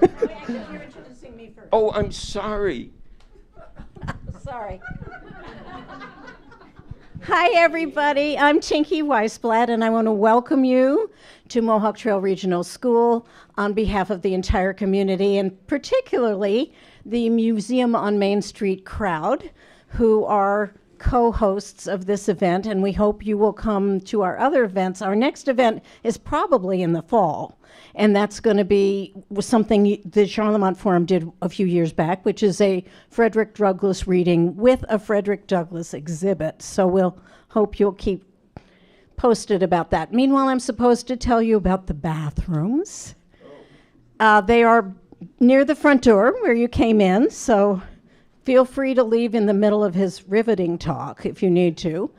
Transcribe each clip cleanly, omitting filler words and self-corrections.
Actually, you're introducing me first. Oh, I'm sorry. Sorry. Hi, everybody. I'm Chinky Weisblatt, and I want to welcome you to Mohawk Trail Regional School on behalf of the entire community, and particularly the Museum on Main Street crowd, who are co-hosts of this event, and we hope you will come to our other events. Our next event is probably in the fall, and that's going to be something the Charlemont Forum did a few years back, which is a Frederick Douglass reading with a Frederick Douglass exhibit. So we'll hope you'll keep posted about that. Meanwhile, I'm supposed to tell you about the bathrooms. They are near the front door where you came in, so feel free to leave in the middle of his riveting talk if you need to.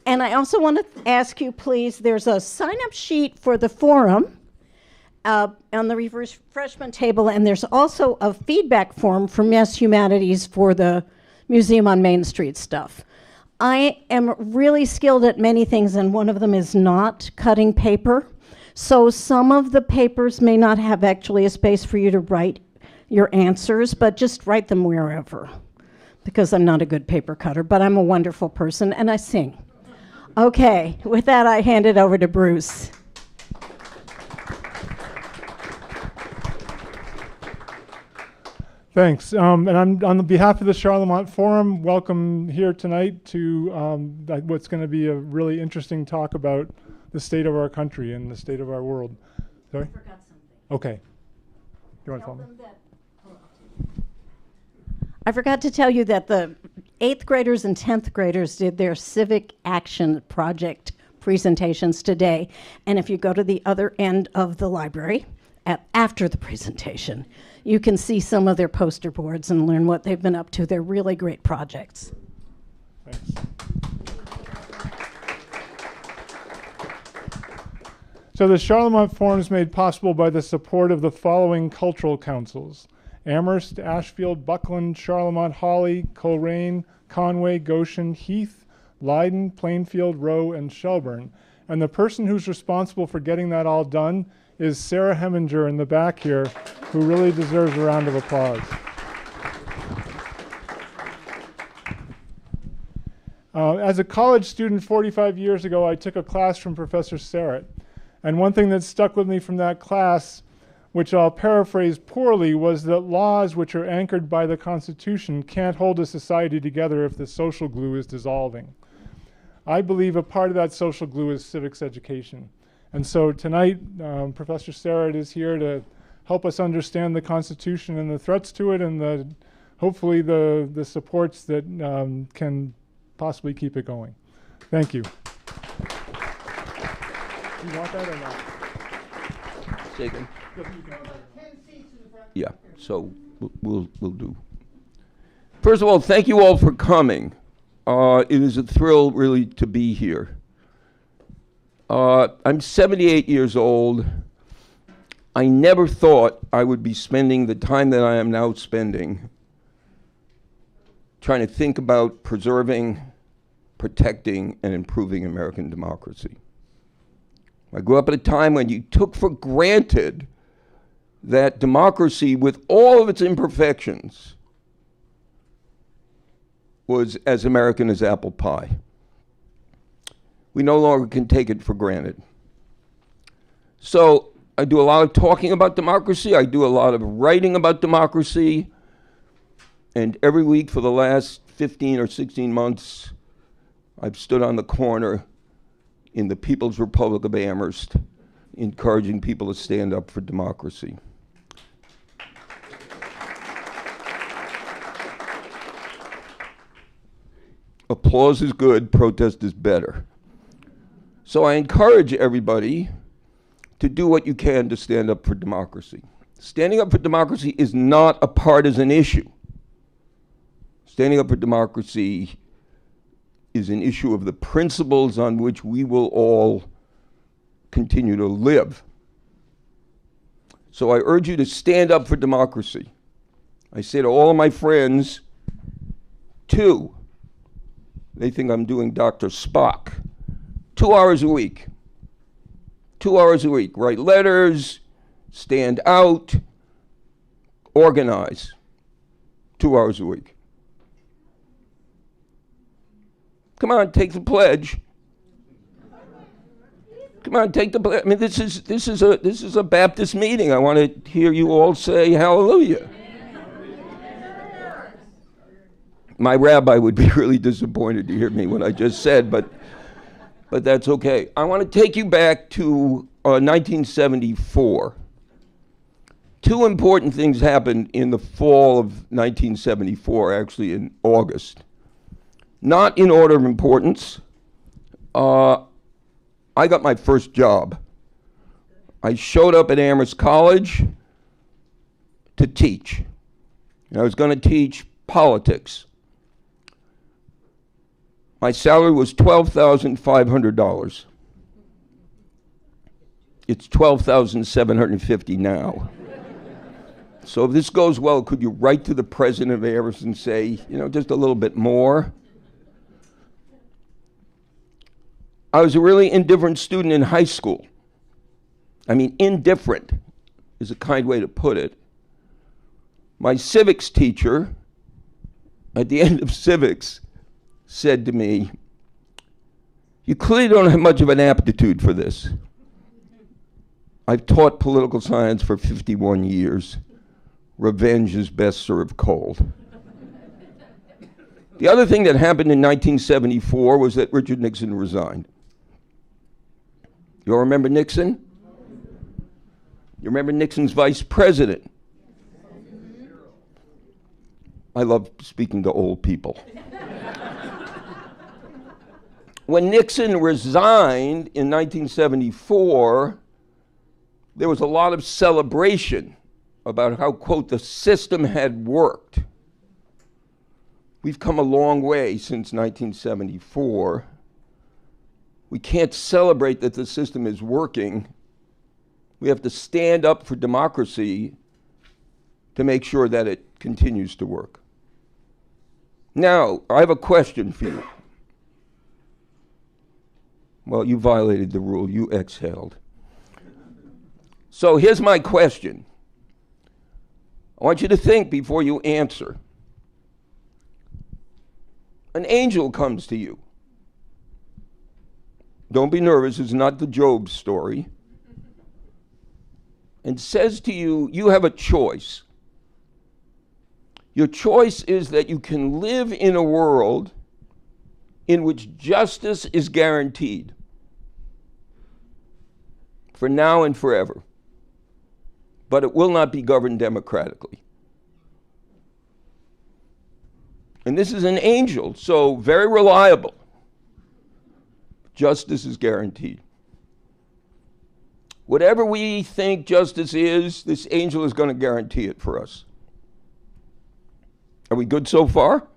And I also want to ask you, please, there's a sign-up sheet for the forum on the refreshment table, and there's also a feedback form from Yes Humanities for the Museum on Main Street stuff. I am really skilled at many things, and one of them is not cutting paper. So some of the papers may not have actually a space for you to write your answers, but just write them wherever, because I'm not a good paper cutter, but I'm a wonderful person, and I sing. Okay, with that, I hand it over to Bruce. Thanks. And I'm on behalf of the Charlemont Forum, welcome here tonight to what's going to be a really interesting talk about the state of our country and the state of our world. Sorry? I forgot something. Okay. You want to Tell tell me? them that. I forgot to tell you that the 8th graders and 10th graders did their civic action project presentations today. And if you go to the other end of the library after the presentation, you can see some of their poster boards and learn what they've been up to. They're really great projects. Thanks. So the Charlemont Forum is made possible by the support of the following cultural councils: Amherst, Ashfield, Buckland, Charlemont, Hawley, Coleraine, Conway, Goshen, Heath, Leiden, Plainfield, Rowe, and Shelburne. And the person who's responsible for getting that all done is Sarah Heminger in the back here, who really deserves a round of applause. As a college student 45 years ago, I took a class from Professor Sarat. And one thing that stuck with me from that class, which I'll paraphrase poorly, was that laws which are anchored by the Constitution can't hold a society together if the social glue is dissolving. I believe a part of that social glue is civics education. And so tonight, Professor Sarat is here to help us understand the Constitution and the threats to it, and hopefully the supports that can possibly keep it going. Thank you. You want that or not? Second. Yeah, so we'll do. First of all, thank you all for coming. It is a thrill, really, to be here. I'm 78 years old. I never thought I would be spending the time that I am now spending trying to think about preserving, protecting, and improving American democracy. I grew up at a time when you took for granted that democracy, with all of its imperfections, was as American as apple pie. We no longer can take it for granted. So I do a lot of talking about democracy. I do a lot of writing about democracy. And every week for the last 15 or 16 months, I've stood on the corner in the People's Republic of Amherst, encouraging people to stand up for democracy. Applause is good, protest is better. So I encourage everybody to do what you can to stand up for democracy. Standing up for democracy is not a partisan issue. Standing up for democracy is an issue of the principles on which we will all continue to live. So I urge you to stand up for democracy. I say to all of my friends, they think I'm doing Dr. Spock, 2 hours a week. 2 hours a week. Write letters, stand out, organize 2 hours a week. Come on, take the pledge. Come on, take the pledge. I mean, this is a Baptist meeting. I want to hear you all say hallelujah. My rabbi would be really disappointed to hear me what I just said, but that's okay. I want to take you back to 1974. Two important things happened in the fall of 1974, actually in August. Not in order of importance. I got my first job. I showed up at Amherst College to teach. And I was going to teach politics. My salary was $12,500. It's $12,750 now. So if this goes well, could you write to the president of Amherst and say, just a little bit more? I was a really indifferent student in high school. I mean, indifferent is a kind way to put it. My civics teacher, at the end of civics, said to me, "You clearly don't have much of an aptitude for this. I've taught political science for 51 years. Revenge is best served cold." The other thing that happened in 1974 was that Richard Nixon resigned. You all remember Nixon? You remember Nixon's vice president? I love speaking to old people. When Nixon resigned in 1974, there was a lot of celebration about how, quote, the system had worked. We've come a long way since 1974. We can't celebrate that the system is working. We have to stand up for democracy to make sure that it continues to work. Now, I have a question for you. Well, you violated the rule. You exhaled. So here's my question. I want you to think before you answer. An angel comes to you. Don't be nervous, it's not the Job story. And says to you, you have a choice. Your choice is that you can live in a world in which justice is guaranteed for now and forever, but it will not be governed democratically. And this is an angel, so very reliable. Justice is guaranteed. Whatever we think justice is, this angel is going to guarantee it for us. Are we good so far?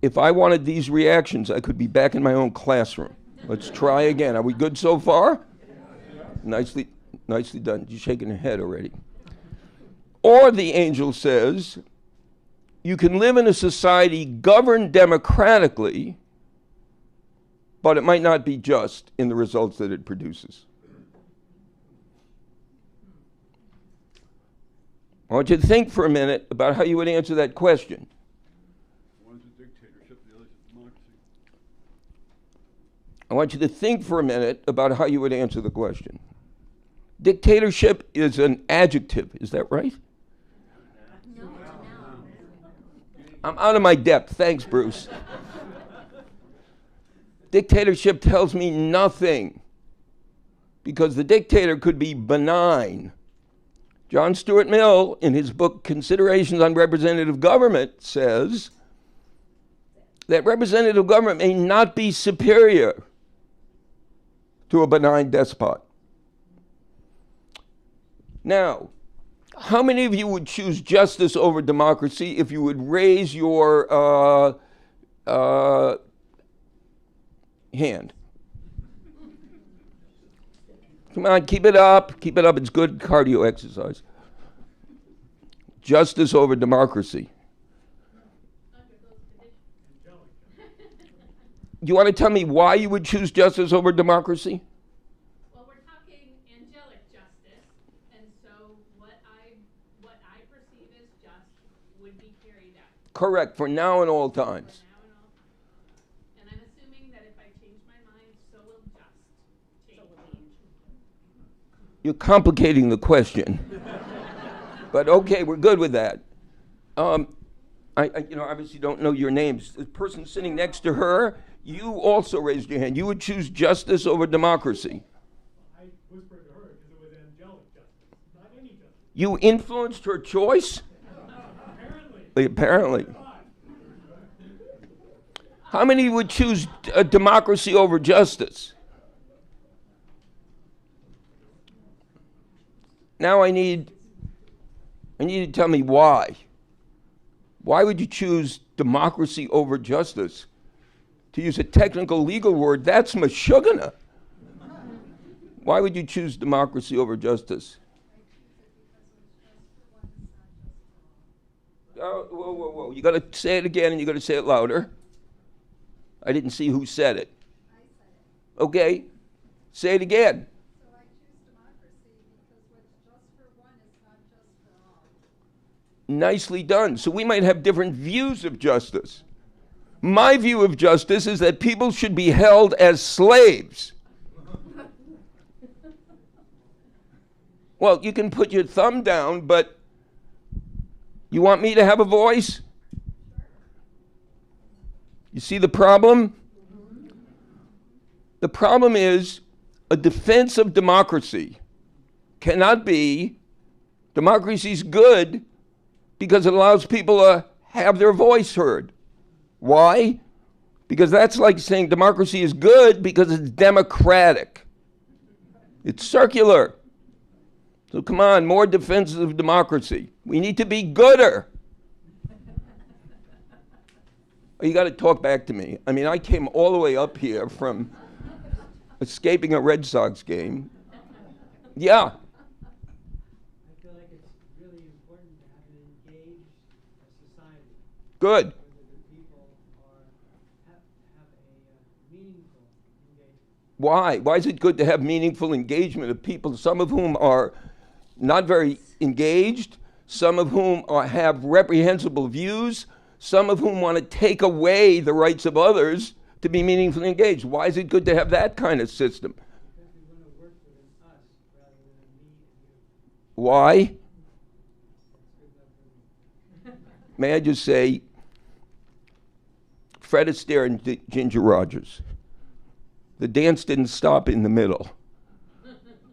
If I wanted these reactions, I could be back in my own classroom. Let's try again. Are we good so far? Nicely done. You're shaking your head already. Or the angel says, you can live in a society governed democratically, but it might not be just in the results that it produces. I want you to think for a minute about how you would answer that question. One's a dictatorship, the other's a democracy. I want you to think for a minute about how you would answer the question. Dictatorship is an adjective, is that right? No. I'm out of my depth. Thanks, Bruce. Dictatorship tells me nothing because the dictator could be benign. John Stuart Mill, in his book Considerations on Representative Government, says that representative government may not be superior to a benign despot. Now, how many of you would choose justice over democracy if you would raise your hand? Come on, keep it up. Keep it up. It's good cardio exercise. Justice over democracy. You want to tell me why you would choose justice over democracy? Well, we're talking angelic justice, and so what Correct, for now and all times. And I'm assuming that if I change my mind, so will just change. You're complicating the question. But okay, we're good with that. I obviously don't know your names. The person sitting next to her, you also raised your hand. You would choose justice over democracy. I whispered to her because it was angelic justice, not any justice. You influenced her choice? Apparently. How many would choose democracy over justice? Now I need you to tell me why. Why would you choose democracy over justice? To use a technical legal word, that's mashugana. Why would you choose democracy over justice? Whoa. You got to say it again and you got to say it louder. I didn't see who said it. I said it. Okay. Say it again. So I choose democracy because what's just for one is not just for all. Nicely done. So we might have different views of justice. My view of justice is that people should be held as slaves. Well, you can put your thumb down, but you want me to have a voice? You see the problem? The problem is a defense of democracy cannot be democracy's good because it allows people to have their voice heard. Why? Because that's like saying democracy is good because it's democratic. It's circular. So come on, more defenses of democracy. We need to be gooder. You got to talk back to me. I mean, I came all the way up here from escaping a Red Sox game. Yeah. I feel like it's really important to have an engaged society. Good. Where the people have a meaningful engagement. Why? Why is it good to have meaningful engagement of people, some of whom are not very engaged, some of whom have reprehensible views, some of whom want to take away the rights of others to be meaningfully engaged? Why is it good to have that kind of system? Because we want to work within us rather than me and you. Why? May I just say, Fred Astaire and Ginger Rogers. The dance didn't stop in the middle.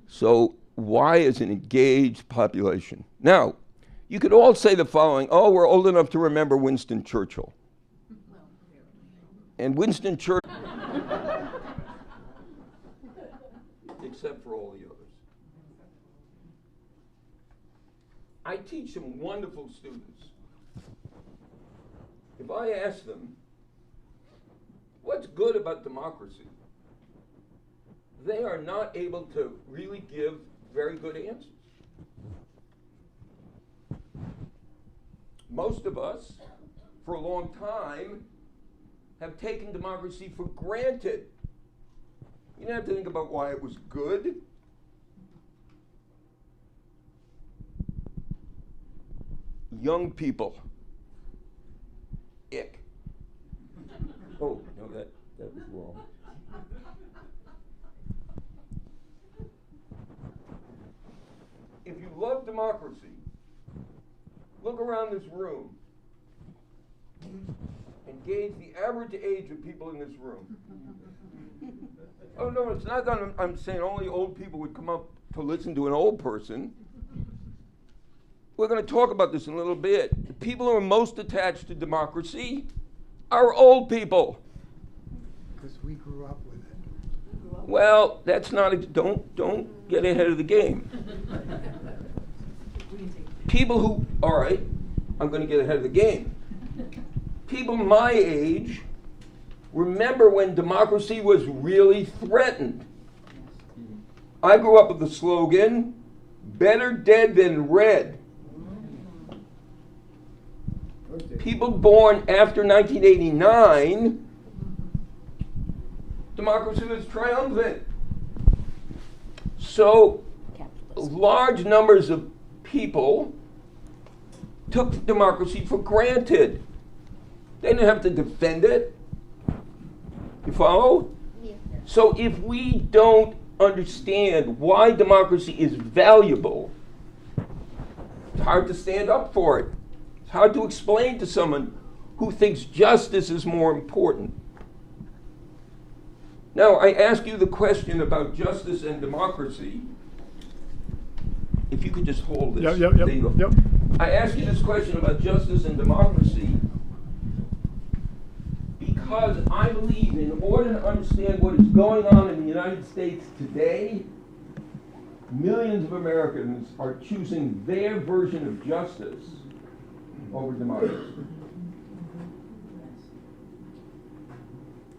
So why is an engaged population? Now, you could all say the following: oh, we're old enough to remember Winston Churchill. And Winston Churchill, except for all the others. I teach some wonderful students. If I ask them, what's good about democracy? They are not able to really give very good answers. Most of us, for a long time, have taken democracy for granted. You don't have to think about why it was good. Young people. Ick. Oh, no, that was wrong. If you love democracy, look around this room and gauge the average age of people in this room. Oh, no, it's not that I'm saying only old people would come up to listen to an old person. We're going to talk about this in a little bit. The people who are most attached to democracy are old people. Because we grew up with it. Well, that's not, don't get ahead of the game. People who, all right, I'm going to get ahead of the game. People my age remember when democracy was really threatened. I grew up with the slogan, better dead than red. People born after 1989, democracy was triumphant. So large numbers of people took democracy for granted. They didn't have to defend it. You follow? So if we don't understand why democracy is valuable, it's hard to stand up for it. It's hard to explain to someone who thinks justice is more important. Now, I ask you the question about justice and democracy. If you could just hold this. Yep. There you go. I ask you this question about justice and democracy because I believe in order to understand what is going on in the United States today, millions of Americans are choosing their version of justice over democracy.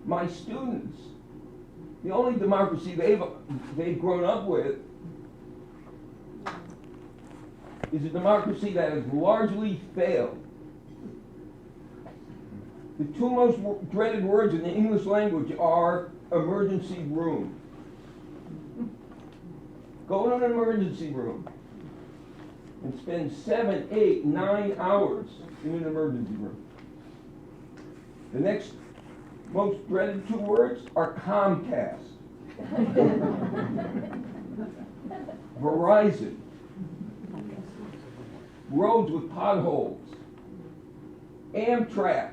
My students, the only democracy they've grown up with is a democracy that has largely failed. The two most dreaded words in the English language are emergency room. Go to an emergency room and spend 7, 8, 9 hours in an emergency room. The next most dreaded two words are Comcast, Verizon, roads with potholes, Amtrak.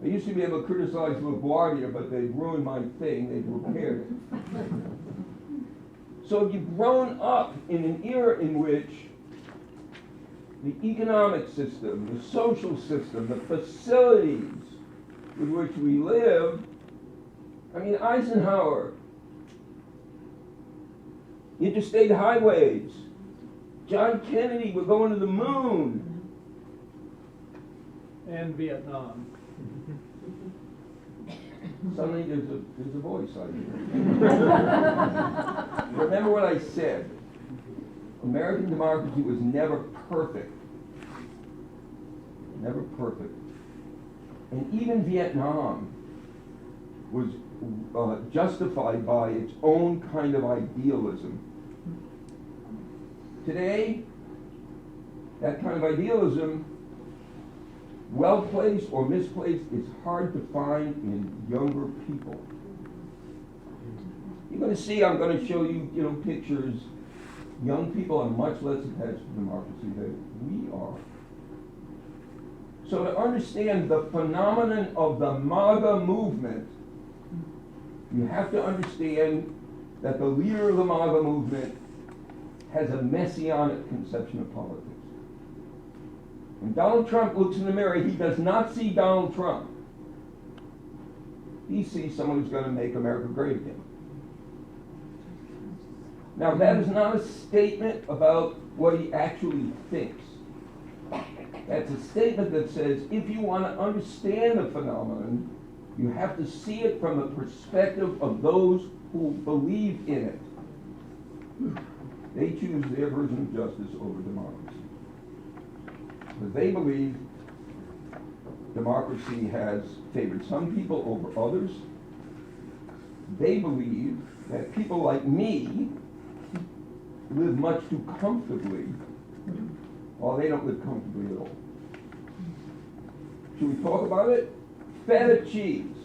I used to be able to criticize LaGuardia, but they've ruined my thing. They've repaired it. So if you've grown up in an era in which the economic system, the social system, the facilities with which we live, I mean, Eisenhower, interstate highways, John Kennedy, we're going to the moon. And Vietnam. Suddenly there's a voice out here. Remember what I said. American democracy was never perfect. Never perfect. And even Vietnam was justified by its own kind of idealism. Today, that kind of idealism, well-placed or misplaced, is hard to find in younger people. You're going to see, I'm going to show you, pictures. Young people are much less attached to democracy than we are. So to understand the phenomenon of the MAGA movement, you have to understand that the leader of the MAGA movement has a messianic conception of politics. When Donald Trump looks in the mirror, he does not see Donald Trump. He sees someone who's going to make America great again. Now, that is not a statement about what he actually thinks. That's a statement that says, if you want to understand a phenomenon, you have to see it from the perspective of those who believe in it. They choose their version of justice over democracy. Because they believe democracy has favored some people over others. They believe that people like me live much too comfortably, while they don't live comfortably at all. Should we talk about it? Feta cheese.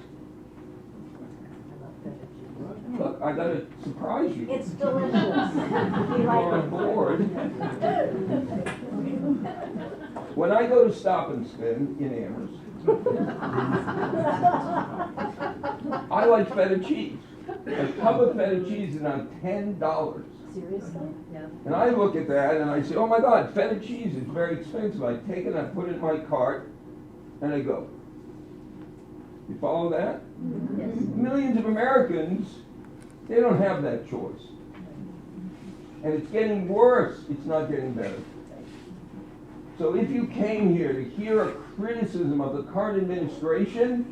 Look, I gotta surprise you. It's delicious. You're on board. When I go to Stop and Spin in Amherst, I like feta cheese. A tub of feta cheese is now $10. Seriously? Yeah. And I look at that and I say, oh my God, feta cheese is very expensive. I take it, I put it in my cart, and I go. You follow that? Yes. Millions of Americans, they don't have that choice. And it's getting worse, it's not getting better. So if you came here to hear a criticism of the current administration,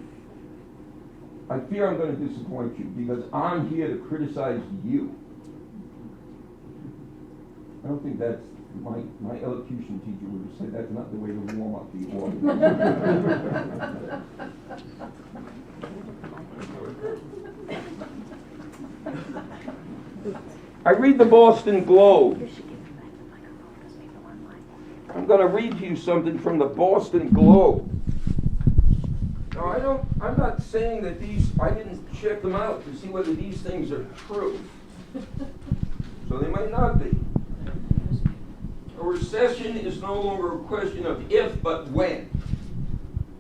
I fear I'm going to disappoint you, because I'm here to criticize you. I don't think that's, my elocution teacher would have said that's not the way to warm up the audience. I read the Boston Globe. I'm going to read to you something from the Boston Globe. I'm not saying that I didn't check them out to see whether these things are true. So they might not be. A recession is no longer a question of if, but when.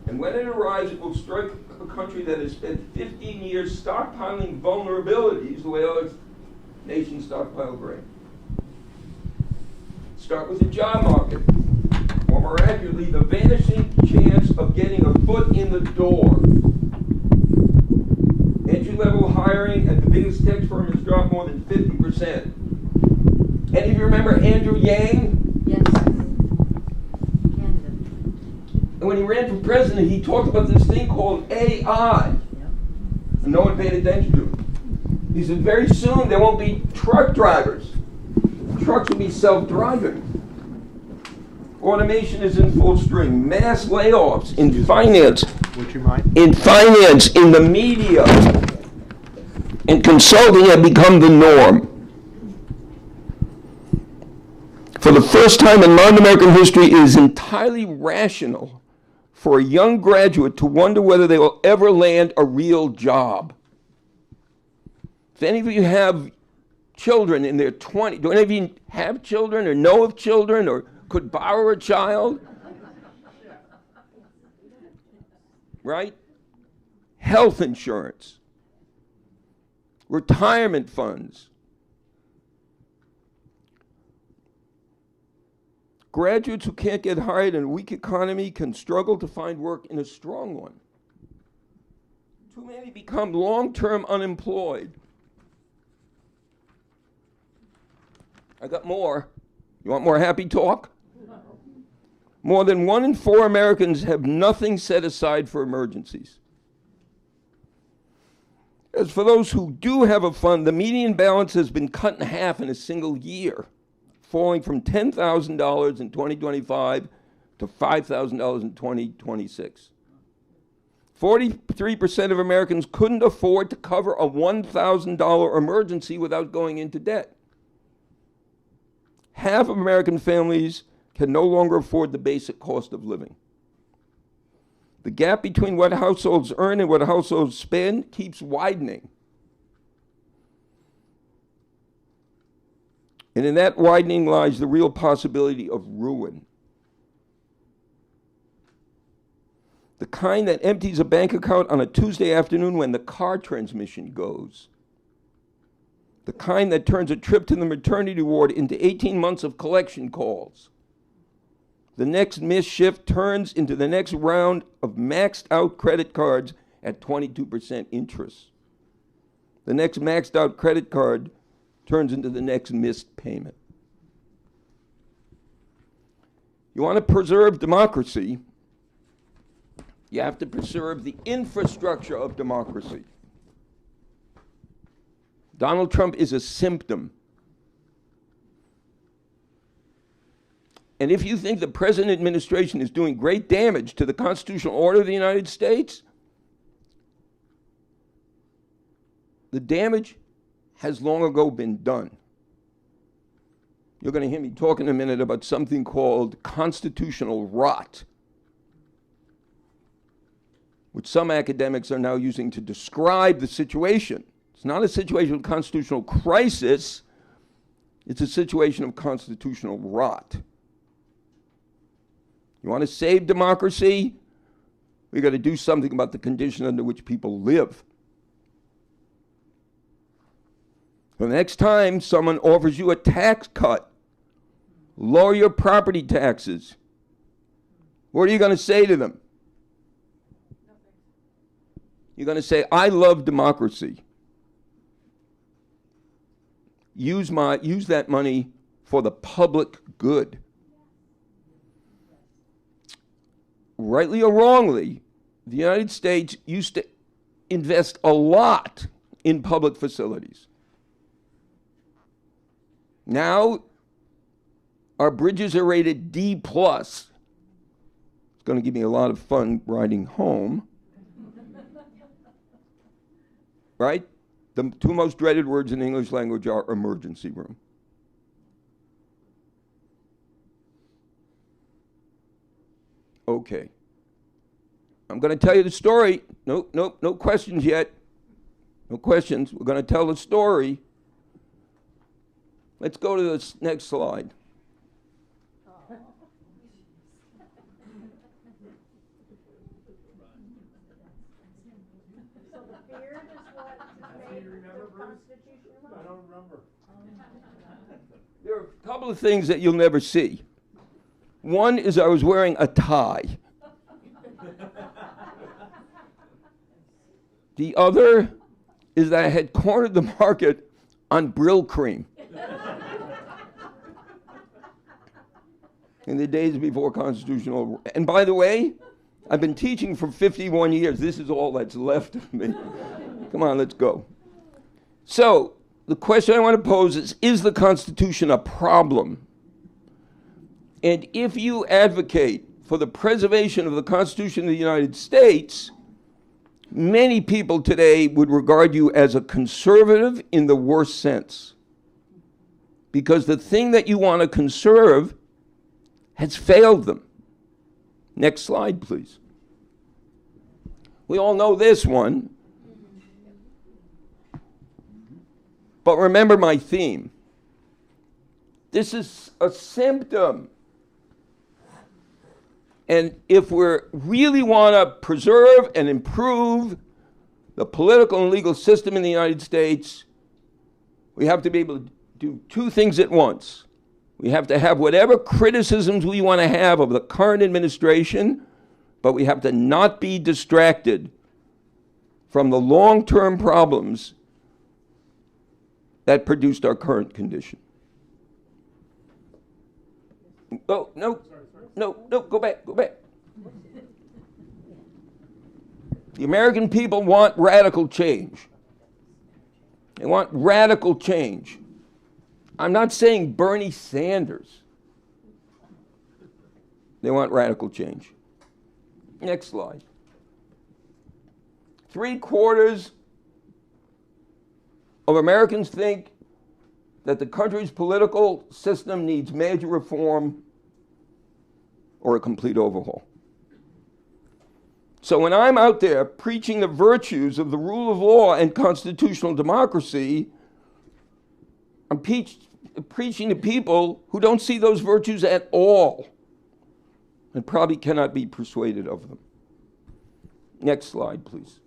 And when it arrives, it will strike a country that has spent 15 years stockpiling vulnerabilities the way other nations stockpile grain. Start with the job market, or more accurately, the vanishing chance of getting a foot in the door. Entry-level hiring at the biggest tech firm has dropped more than 50%. Any of you remember Andrew Yang? Yes. Canada. And when he ran for president, he talked about this thing called AI. Yep. And no one paid attention to it. He said, very soon there won't be truck drivers. Trucks will be self-driving. Automation is in full swing. Mass layoffs in finance. Would you mind? In finance, in the media, and consulting have become the norm. For the first time in modern American history, it is entirely rational for a young graduate to wonder whether they will ever land a real job. If any of you have children in their 20s, do any of you have children or know of children or could borrow a child? Right? Health insurance, retirement funds. Graduates who can't get hired in a weak economy can struggle to find work in a strong one. Too many become long-term unemployed. I got more. You want more happy talk? More than 1 in 4 Americans have nothing set aside for emergencies. As for those who do have a fund, the median balance has been cut in half in a single year, falling from $10,000 in 2025 to $5,000 in 2026. 43% of Americans couldn't afford to cover a $1,000 emergency without going into debt. Half of American families can no longer afford the basic cost of living. The gap between what households earn and what households spend keeps widening. And in that widening lies the real possibility of ruin. The kind that empties a bank account on a Tuesday afternoon when the car transmission goes. The kind that turns a trip to the maternity ward into 18 months of collection calls. The next missed shift turns into the next round of maxed out credit cards at 22% interest. The next maxed out credit card turns into the next missed payment. You want to preserve democracy, you have to preserve the infrastructure of democracy. Donald Trump is a symptom. And if you think the present administration is doing great damage to the constitutional order of the United States, the damage has long ago been done. You're going to hear me talk in a minute about something called constitutional rot, which some academics are now using to describe the situation. It's not a situation of constitutional crisis, it's a situation of constitutional rot. You want to save democracy? We've got to do something about the conditions under which people live. The next time someone offers you a tax cut, lower your property taxes, what are you going to say to them? You're going to say, I love democracy. Use that money for the public good. Rightly or wrongly, the United States used to invest a lot in public facilities. Now, our bridges are rated D+. It's going to give me a lot of fun riding home. Right? The 2 most dreaded words in the English language are emergency room. Okay. I'm going to tell you the story. No questions yet. No questions. We're going to tell the story. Let's go to the next slide. I don't remember. There are a couple of things that you'll never see. One is I was wearing a tie. The other is that I had cornered the market on Brill cream in the days before constitutional. And by the way, I've been teaching for 51 years. This is all that's left of me. Come on, let's go. So, the question I want to pose is the Constitution a problem? And if you advocate for the preservation of the Constitution of the United States, many people today would regard you as a conservative in the worst sense. Because the thing that you want to conserve has failed them. Next slide, please. We all know this one. But remember my theme. This is a symptom. And if we really want to preserve and improve the political and legal system in the United States, we have to be able to do two things at once. We have to have whatever criticisms we want to have of the current administration, but we have to not be distracted from the long-term problems that produced our current condition. Oh, no, go back. The American people want radical change. They want radical change. I'm not saying Bernie Sanders. They want radical change. Next slide. 3/4 of Americans think that the country's political system needs major reform or a complete overhaul. So when I'm out there preaching the virtues of the rule of law and constitutional democracy, I'm preaching to people who don't see those virtues at all and probably cannot be persuaded of them. Next slide, please.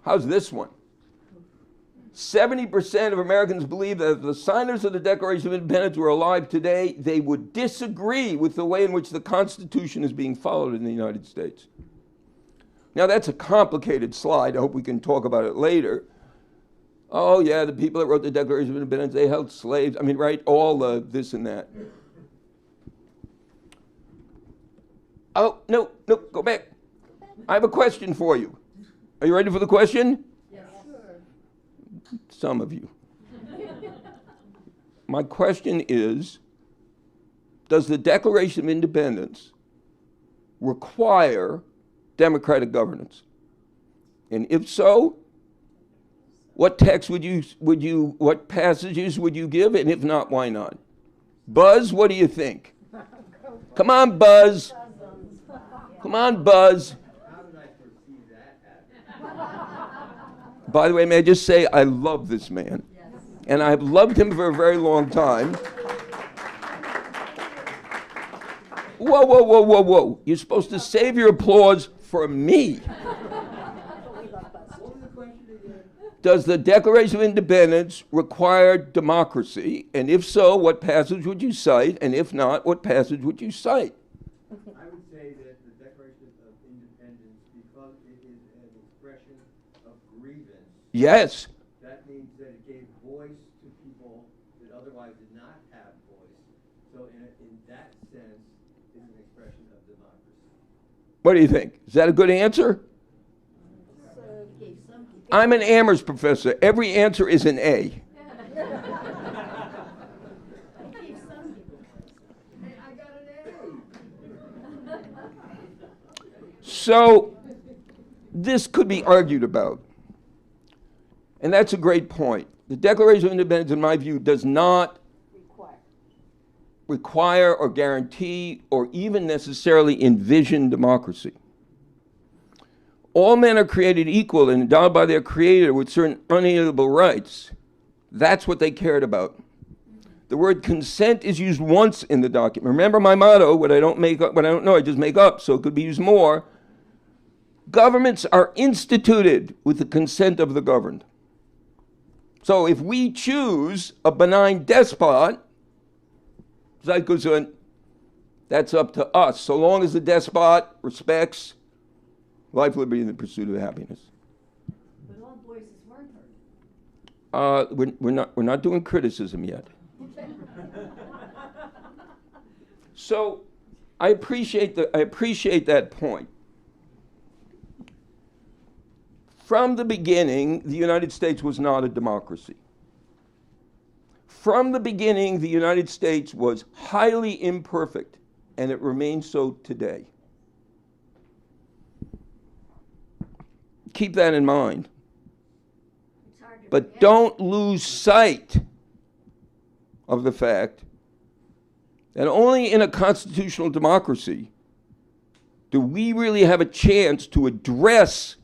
How's this one? 70% of Americans believe that if the signers of the Declaration of Independence were alive today, they would disagree with the way in which the Constitution is being followed in the United States. Now, that's a complicated slide. I hope we can talk about it later. Oh, yeah, the people that wrote the Declaration of Independence, they held slaves. I mean, right, all the this and that. Oh, no, go back. I have a question for you. Are you ready for the question? Some of you. My question is, does the Declaration of Independence require democratic governance? And if so, what text what passages would you give? And if not, why not? Buzz, what do you think? Come on, Buzz. Come on, Buzz. How did I foresee that happening? By the way, may I just say, I love this man. Yes. And I've loved him for a very long time. Whoa. You're supposed to save your applause for me. Does the Declaration of Independence require democracy? And if so, what passage would you cite? And if not, what passage would you cite? I would say that the Declaration of Independence, because it is an expression of grievance. Yes. That means that it gave voice to people that otherwise did not have voice. So in that sense, it's an expression of democracy. What do you think? Is that a good answer? I'm an Amherst professor. Every answer is an A. So, this could be argued about. And that's a great point. The Declaration of Independence, in my view, does not require or guarantee or even necessarily envision democracy. all men are created equal and endowed by their Creator with certain unalienable rights. That's what they cared about. The word consent is used once in the document. Remember my motto, what I don't know, I just make up, so it could be used more. Governments are instituted with the consent of the governed. So if we choose a benign despot, that's up to us, so long as the despot respects life, liberty, and the pursuit of happiness. But all voices weren't heard. We're not doing criticism yet. So I appreciate that point. From the beginning, the United States was not a democracy. From the beginning, the United States was highly imperfect, and it remains so today. Keep that in mind. But don't lose sight of the fact that only in a constitutional democracy do we really have a chance to address.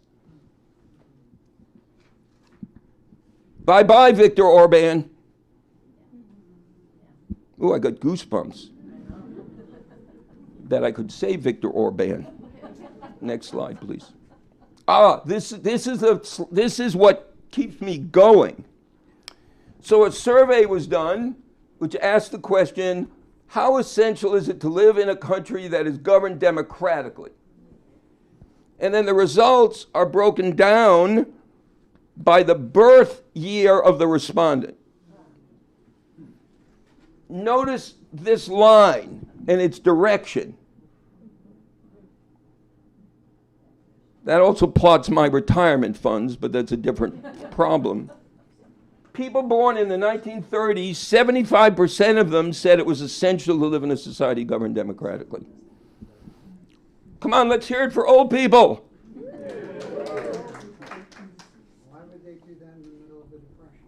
Bye-bye, Viktor Orban. Oh, I got goosebumps that I could say Viktor Orban. Next slide, please. This is what keeps me going. So a survey was done which asked the question, how essential is it to live in a country that is governed democratically? And then the results are broken down by the birth year of the respondent. Notice this line and its direction. That also plots my retirement funds, but that's a different problem. People born in the 1930s, 75% of them said it was essential to live in a society governed democratically. Come on, let's hear it for old people. Why would they do that in the middle of the Depression?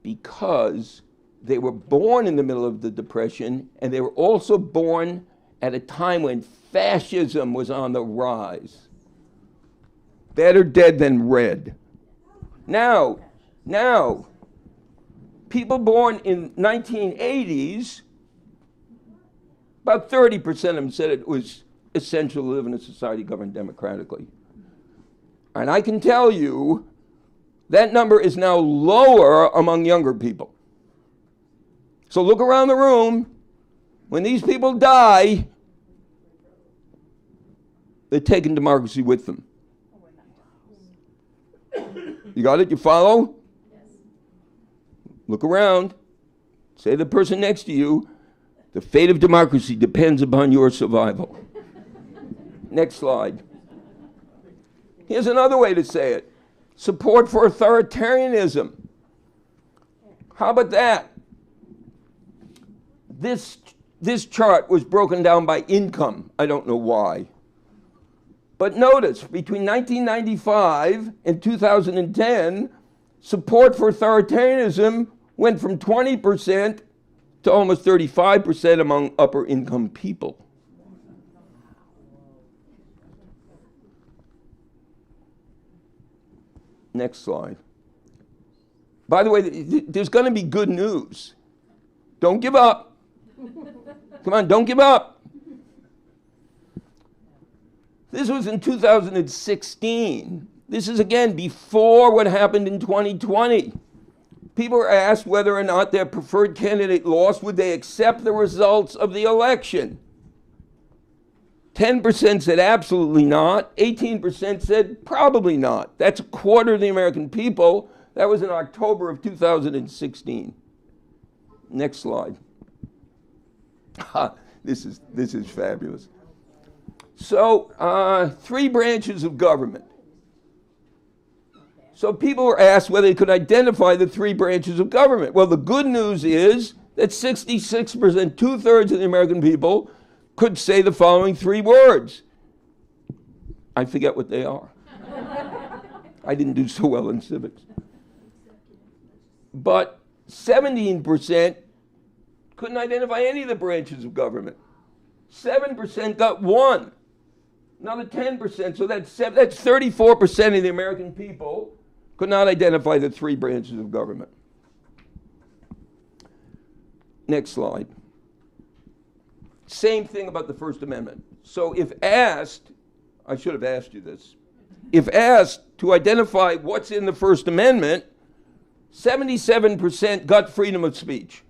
Because they were born in the middle of the Depression, and they were also born at a time when fascism was on the rise. Better dead than red. Now, people born in 1980s, about 30% of them said it was essential to live in a society governed democratically. And I can tell you that number is now lower among younger people. So look around the room. When these people die, they're taking democracy with them. You got it? You follow? Yes. Look around. Say to the person next to you, the fate of democracy depends upon your survival. Next slide. Here's another way to say it. Support for authoritarianism. How about that? This chart was broken down by income. I don't know why. But notice, between 1995 and 2010, support for authoritarianism went from 20% to almost 35% among upper income people. Next slide. By the way, there's going to be good news. Don't give up. Come on, don't give up. This was in 2016. This is, again, before what happened in 2020. People were asked whether or not their preferred candidate lost, would they accept the results of the election? 10% said absolutely not. 18% said probably not. That's a quarter of the American people. That was in October of 2016. Next slide. This is fabulous. So, 3 branches of government. So people were asked whether they could identify the 3 branches of government. Well, the good news is that 66%, 2/3 of the American people, could say the following 3 words. I forget what they are. I didn't do so well in civics. But 17% couldn't identify any of the branches of government. 7% got 1. Another 10%, so that's 34% of the American people could not identify the three branches of government. Next slide. Same thing about the First Amendment. So if asked, I should have asked you this, if asked to identify what's in the First Amendment, 77% got freedom of speech.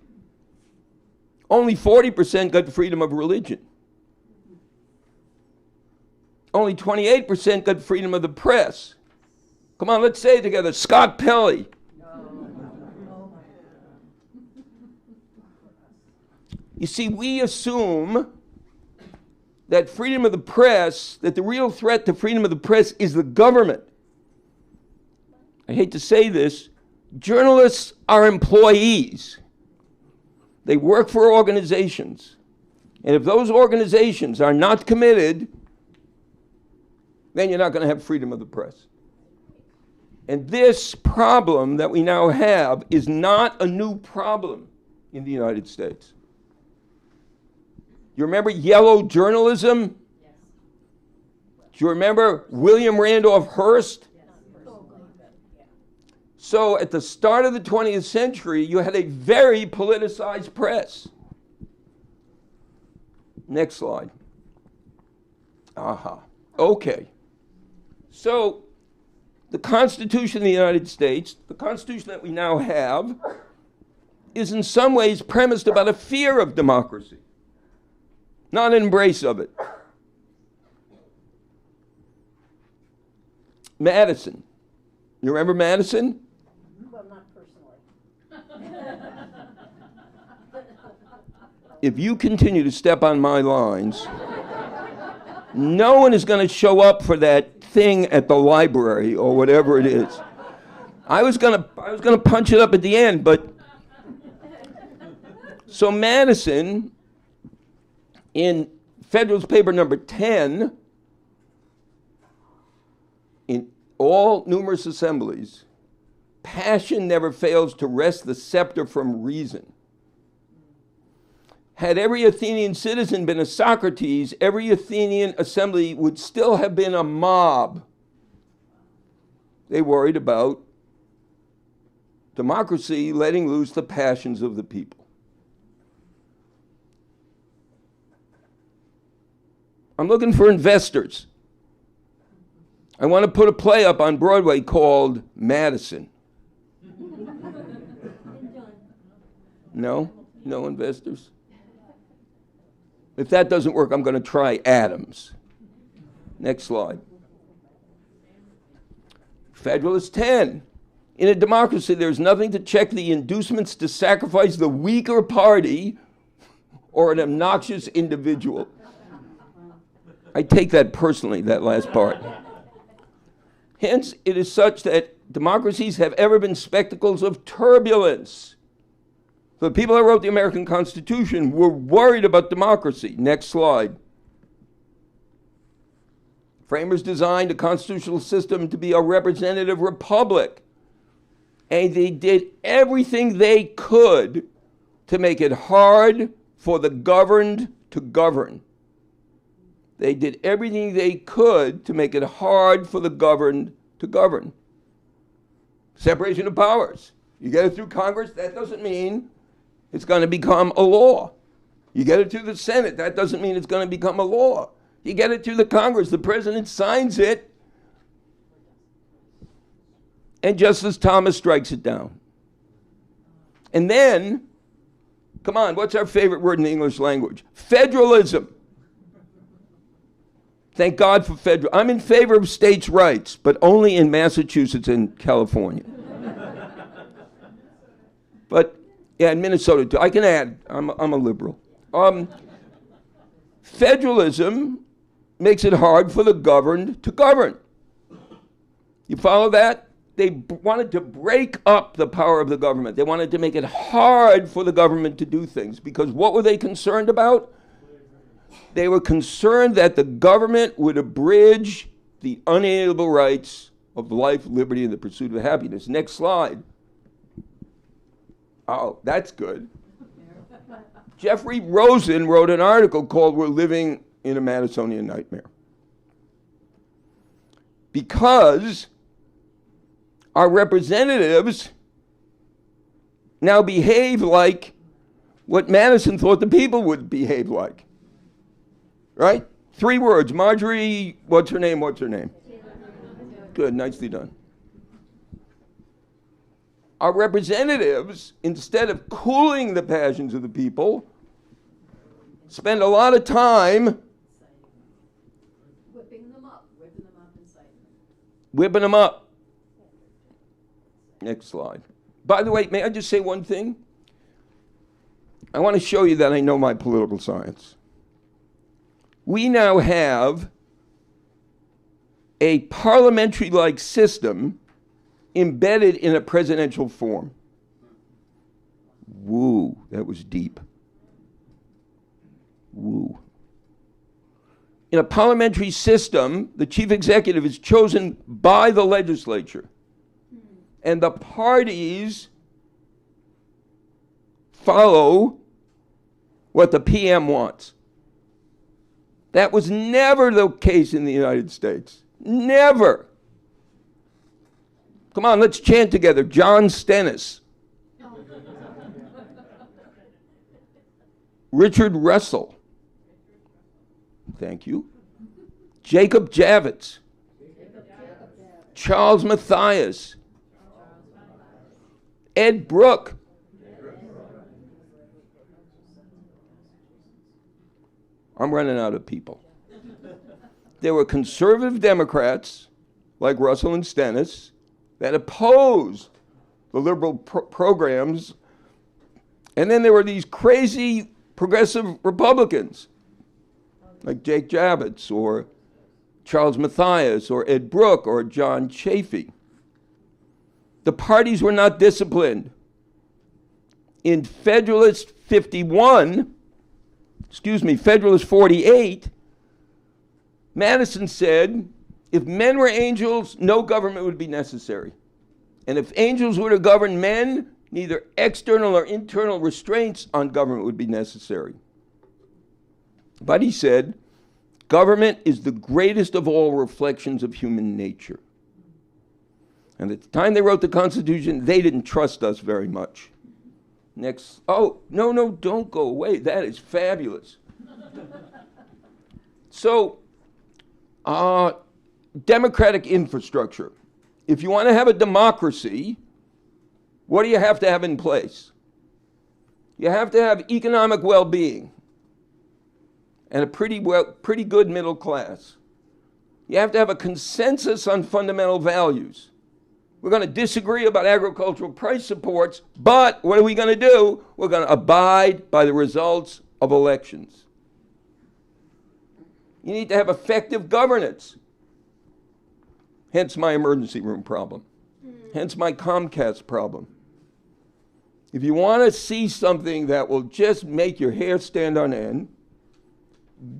Only 40% got freedom of religion. Only 28% got freedom of the press. Come on, let's say it together. Scott Pelley. You see, we assume that freedom of the press, that the real threat to freedom of the press is the government. I hate to say this, journalists are employees. They work for organizations. And if those organizations are not committed, then you're not going to have freedom of the press. And this problem that we now have is not a new problem in the United States. You remember yellow journalism? Yes. Do you remember William Randolph Hearst? Yes. So at the start of the 20th century, you had a very politicized press. Next slide. Okay. So the Constitution of the United States, the Constitution that we now have, is in some ways premised about a fear of democracy, not an embrace of it. Madison. You remember Madison? Well, not personally. If you continue to step on my lines, no one is going to show up for that thing at the library or whatever it is. I was gonna punch it up at the end, but so Madison, in Federalist Paper number 10, in all numerous assemblies, passion never fails to wrest the scepter from reason. Had every Athenian citizen been a Socrates, every Athenian assembly would still have been a mob. They worried about democracy letting loose the passions of the people. I'm looking for investors. I want to put a play up on Broadway called Madison. No? No investors? If that doesn't work, I'm going to try Adams. Next slide. Federalist 10. In a democracy, there's nothing to check the inducements to sacrifice the weaker party or an obnoxious individual. I take that personally, that last part. Hence, it is such that democracies have ever been spectacles of turbulence. The people that wrote the American Constitution were worried about democracy. Next slide. Framers designed a constitutional system to be a representative republic. And they did everything they could to make it hard for the governed to govern. They did everything they could to make it hard for the governed to govern. Separation of powers. You get it through Congress, that doesn't mean it's going to become a law. You get it through the Senate, that doesn't mean it's going to become a law. You get it through the Congress, the president signs it, and Justice Thomas strikes it down. And then, come on, what's our favorite word in the English language? Federalism. Thank God for federal. I'm in favor of states' rights, but only in Massachusetts and California. But yeah, in Minnesota too. I can add. I'm a liberal. Federalism makes it hard for the governed to govern. You follow that? They wanted to break up the power of the government. They wanted to make it hard for the government to do things because what were they concerned about? They were concerned that the government would abridge the unalienable rights of life, liberty, and the pursuit of happiness. Next slide. Oh, that's good. Jeffrey Rosen wrote an article called We're Living in a Madisonian Nightmare. because our representatives now behave like what Madison thought the people would behave like. Right? 3 words. Marjorie, what's her name? Good, nicely done. Our representatives, instead of cooling the passions of the people, spend a lot of time Whipping them up and citing them. whipping them up. Next slide. By the way, may I just say one thing? I want to show you that I know my political science. We now have a parliamentary-like system embedded in a presidential form. Woo, that was deep. Woo. In a parliamentary system, the chief executive is chosen by the legislature, and the parties follow what the PM wants. That was never the case in the United States. Never. Come on, let's chant together. John Stennis. Richard Russell. Thank you. Jacob Javits. Charles Matthias. Ed Brooke. I'm running out of people. There were conservative Democrats, like Russell and Stennis, that opposed the liberal programs. And then there were these crazy progressive Republicans, like Jake Javits or Charles Matthias or Ed Brooke or John Chafee. The parties were not disciplined. In Federalist 48, Madison said, if men were angels, no government would be necessary. And if angels were to govern men, neither external or internal restraints on government would be necessary. But he said, government is the greatest of all reflections of human nature. And at the time they wrote the Constitution, they didn't trust us very much. Next, oh, no, don't go away. That is fabulous. So, democratic infrastructure. If you want to have a democracy, what do you have to have in place? You have to have economic well-being and a pretty good middle class. You have to have a consensus on fundamental values. We're going to disagree about agricultural price supports, but what are we going to do? We're going to abide by the results of elections. You need to have effective governance. Hence my emergency room problem. Hence my Comcast problem. If you want to see something that will just make your hair stand on end,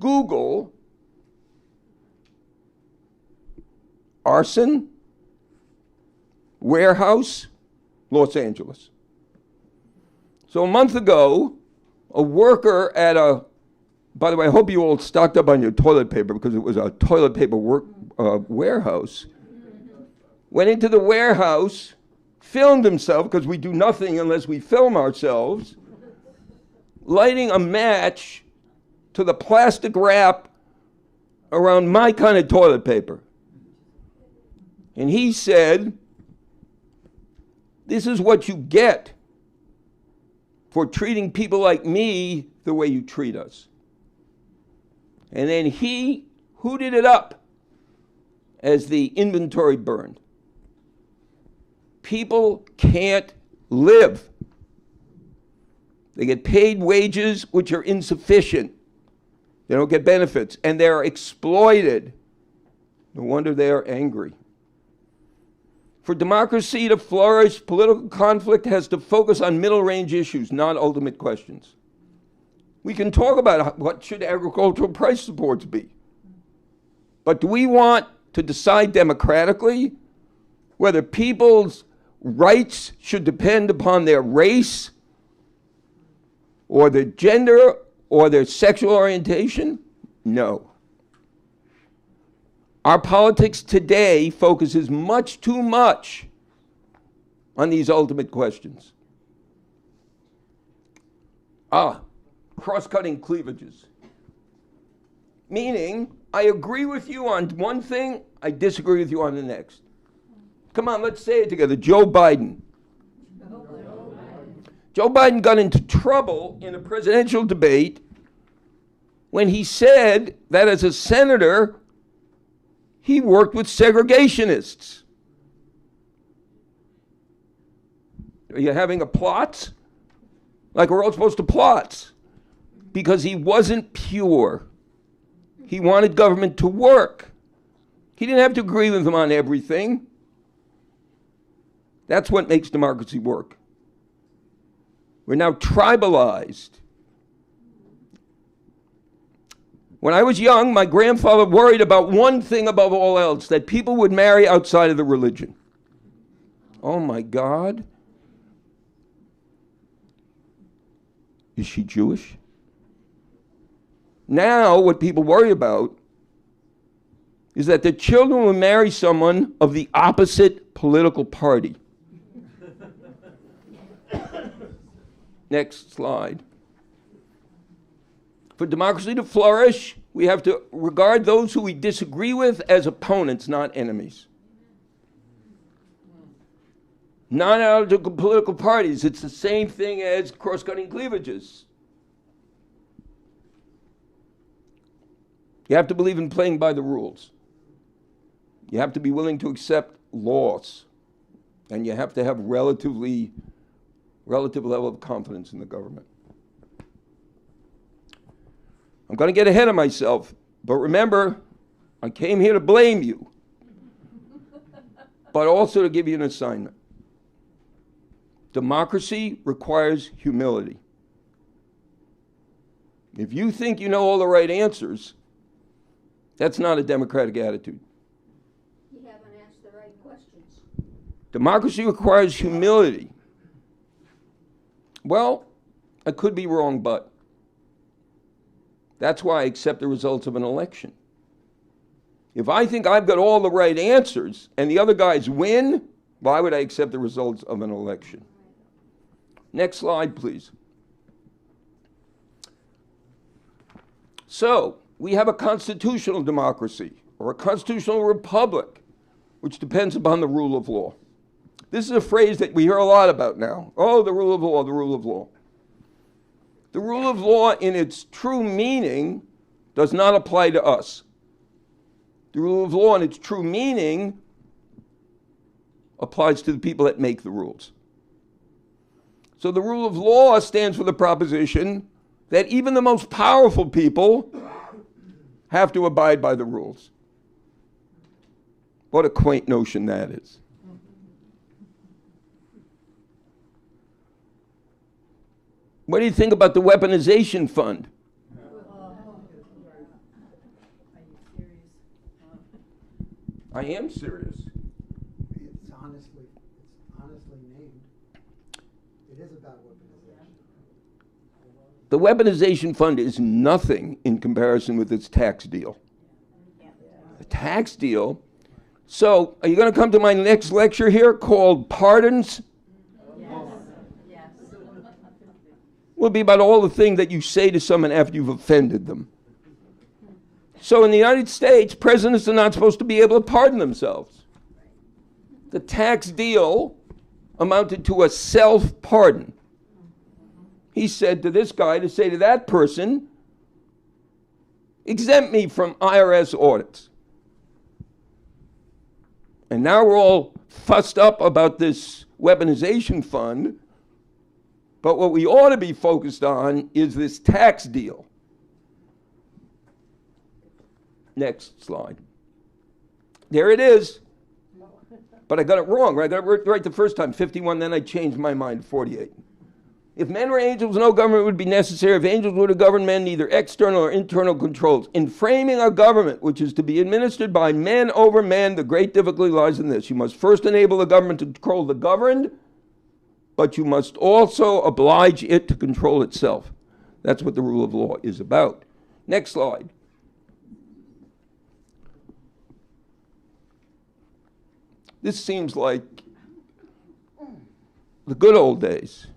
Google arson, warehouse, Los Angeles. So a month ago, a worker at a, by the way, I hope you all stocked up on your toilet paper because it was a toilet paper warehouse, went into the warehouse, filmed himself, because we do nothing unless we film ourselves, lighting a match to the plastic wrap around my kind of toilet paper. And he said, this is what you get for treating people like me the way you treat us. And then he hooted it up as the inventory burned. People can't live. They get paid wages which are insufficient. They don't get benefits, and they're exploited. No wonder they are angry. For democracy to flourish, political conflict has to focus on middle-range issues, not ultimate questions. We can talk about what should agricultural price supports be. But do we want to decide democratically whether people's rights should depend upon their race or their gender or their sexual orientation? No. Our politics today focuses much too much on these ultimate questions. Cross-cutting cleavages. Meaning, I agree with you on one thing, I disagree with you on the next. Come on, let's say it together. Joe Biden. Joe Biden got into trouble in a presidential debate when he said that as a senator, he worked with segregationists. Are you having a plot? Like we're all supposed to plot. Because he wasn't pure. He wanted government to work. He didn't have to agree with them on everything. That's what makes democracy work. We're now tribalized. When I was young, my grandfather worried about one thing above all else, that people would marry outside of the religion. Oh my God. Is she Jewish? Now, what people worry about is that their children will marry someone of the opposite political party. Next slide. For democracy to flourish, we have to regard those who we disagree with as opponents, not enemies. Non-identical political parties, it's the same thing as cross-cutting cleavages. You have to believe in playing by the rules. You have to be willing to accept loss. And you have to have relative level of confidence in the government. I'm going to get ahead of myself, but remember, I came here to blame you, but also to give you an assignment. Democracy requires humility. If you think you know all the right answers, that's not a democratic attitude. You haven't asked the right questions. Democracy requires humility. Well, I could be wrong, but that's why I accept the results of an election. If I think I've got all the right answers and the other guys win, why would I accept the results of an election? Next slide, please. So, we have a constitutional democracy, or a constitutional republic, which depends upon the rule of law. This is a phrase that we hear a lot about now. Oh, the rule of law, the rule of law. The rule of law in its true meaning does not apply to us. The rule of law in its true meaning applies to the people that make the rules. So the rule of law stands for the proposition that even the most powerful people have to abide by the rules. What a quaint notion that is. What do you think about the weaponization fund? I am serious. It's honestly named. It is about weaponization. The weaponization fund is nothing in comparison with its tax deal. The tax deal. So, are you going to come to my next lecture here called Pardons? Yes. Will be about all the things that you say to someone after you've offended them. So in the United States, presidents are not supposed to be able to pardon themselves. The tax deal amounted to a self-pardon. He said to this guy to say to that person, exempt me from IRS audits. And now we're all fussed up about this weaponization fund, but what we ought to be focused on is this tax deal. Next slide. There it is. But I got it wrong, right? I got it right the first time, 51, then I changed my mind, 48. If men were angels, no government would be necessary. If angels were to govern men, neither external or internal controls. In framing a government, which is to be administered by men over men, the great difficulty lies in this. You must first enable the government to control the governed, but you must also oblige it to control itself. That's what the rule of law is about. Next slide. This seems like the good old days.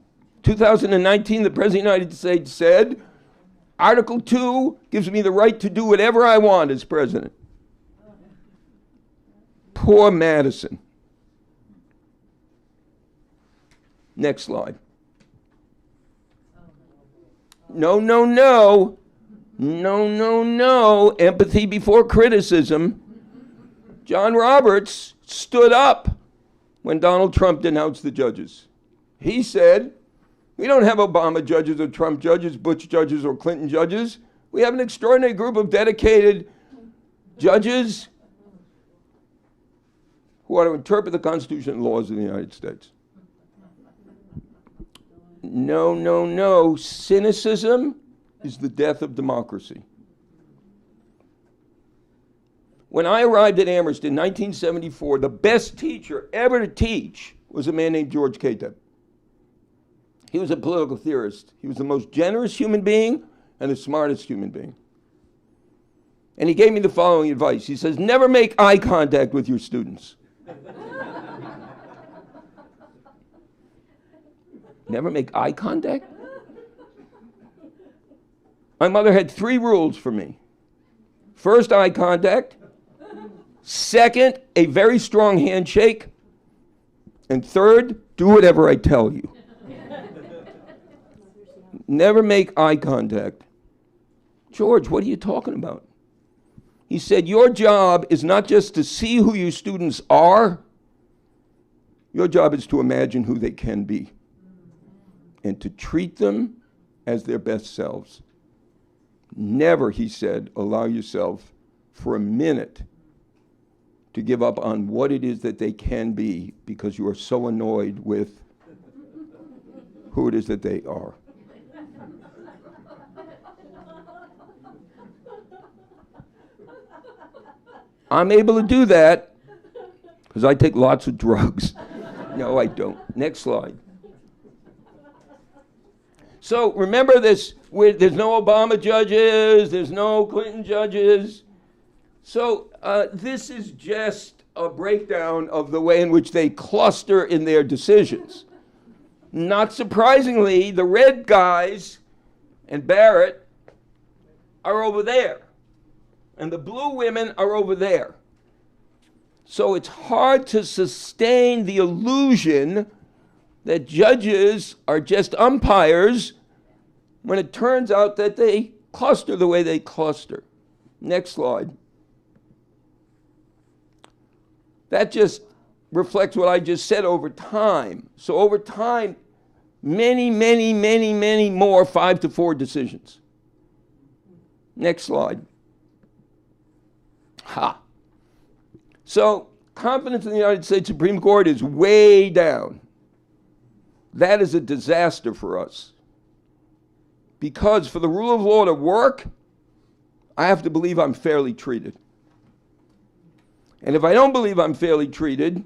2019, the President of the United States said, Article 2 gives me the right to do whatever I want as president. Poor Madison. Next slide. No, no, no. No, no, no. Empathy before criticism. John Roberts stood up when Donald Trump denounced the judges. He said, we don't have Obama judges or Trump judges, Bush judges or Clinton judges. We have an extraordinary group of dedicated judges who are to interpret the Constitution and laws of the United States. No, no, no. Cynicism is the death of democracy. When I arrived at Amherst in 1974, the best teacher ever to teach was a man named George Kateb. He was a political theorist. He was the most generous human being and the smartest human being. And he gave me the following advice. He says, never make eye contact with your students. Never make eye contact? My mother had 3 rules for me. First, eye contact. Second, a very strong handshake. And third, do whatever I tell you. Never make eye contact. George, what are you talking about? He said, your job is not just to see who your students are. Your job is to imagine who they can be and to treat them as their best selves. Never, he said, allow yourself for a minute to give up on what it is that they can be because you are so annoyed with who it is that they are. I'm able to do that because I take lots of drugs. No, I don't. Next slide. So remember this, there's no Obama judges, there's no Clinton judges. So this is just a breakdown of the way in which they cluster in their decisions. Not surprisingly, the red guys and Barrett are over there. And the blue women are over there. So it's hard to sustain the illusion that judges are just umpires when it turns out that they cluster the way they cluster. Next slide. That just reflects what I just said over time. So over time, many, many, many, many more 5-4 decisions. Next slide. Ha. So confidence in the United States Supreme Court is way down. That is a disaster for us. Because for the rule of law to work, I have to believe I'm fairly treated. And if I don't believe I'm fairly treated,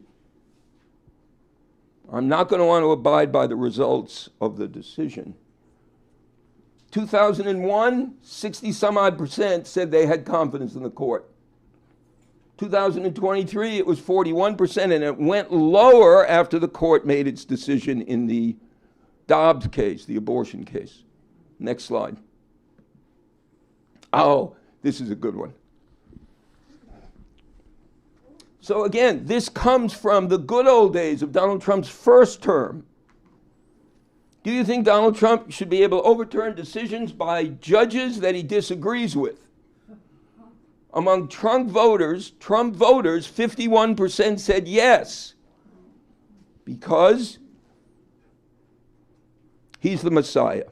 I'm not going to want to abide by the results of the decision. 2001, 60-some-odd% said they had confidence in the court. 2023, it was 41%, and it went lower after the court made its decision in the Dobbs case, the abortion case. Next slide. Oh, this is a good one. So again, this comes from the good old days of Donald Trump's first term. Do you think Donald Trump should be able to overturn decisions by judges that he disagrees with? Among Trump voters, 51% said yes, because he's the Messiah.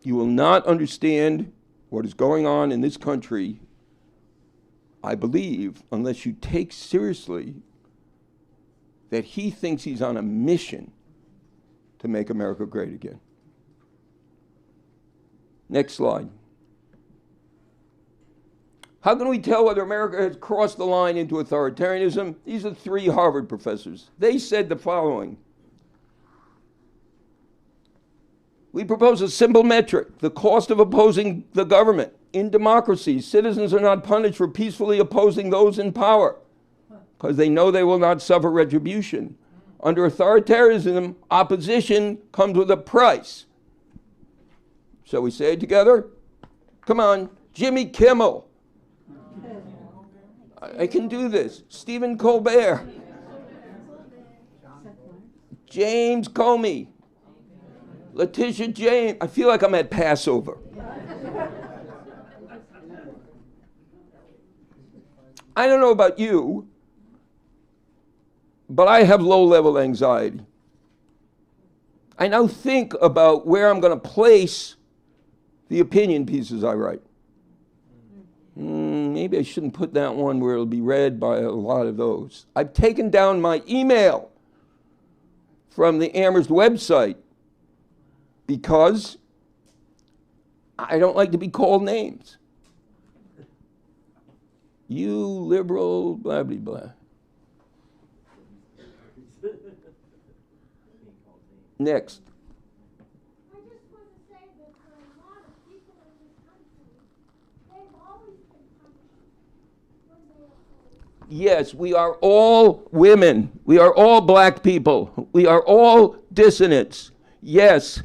You will not understand what is going on in this country, I believe, unless you take seriously that he thinks he's on a mission to make America great again. Next slide. How can we tell whether America has crossed the line into authoritarianism? These are 3 Harvard professors. They said the following. We propose a simple metric, the cost of opposing the government. In democracy, citizens are not punished for peacefully opposing those in power. because they know they will not suffer retribution. Under authoritarianism, opposition comes with a price. Shall we say it together? Come on. Jimmy Kimmel. I can do this. Stephen Colbert. James Comey. Letitia James. I feel like I'm at Passover. I don't know about you, but I have low-level anxiety. I now think about where I'm going to place the opinion pieces I write. Maybe I shouldn't put that one where it'll be read by a lot of those. I've taken down my email from the Amherst website because I don't like to be called names. You liberal, blah, blah, blah. Next. I just want to say that for a lot of people in this country, they've always been punished when they are old. Yes, we are all women. We are all black people. We are all dissonants. Yes,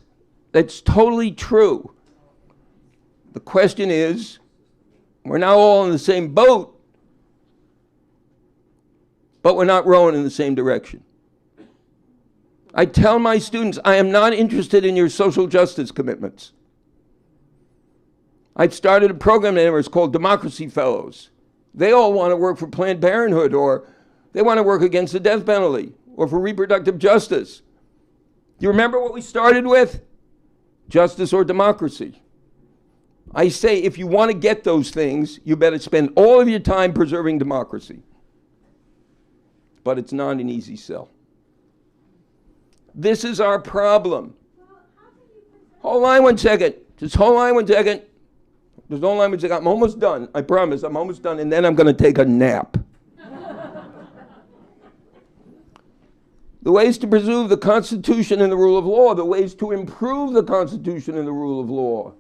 that's totally true. The question is, we're now all in the same boat, but we're not rowing in the same direction. I tell my students, I am not interested in your social justice commitments. I've started a program at Amherst called Democracy Fellows. They all want to work for Planned Parenthood, or they want to work against the death penalty, or for reproductive justice. You remember what we started with? Justice or democracy. I say if you want to get those things, you better spend all of your time preserving democracy. But it's not an easy sell. This is our problem. Hold on one second. Just hold on one second. Just hold on one second. I'm almost done. I promise. I'm almost done. And then I'm going to take a nap. The ways to preserve the Constitution and the rule of law. The ways to improve the Constitution and the rule of law.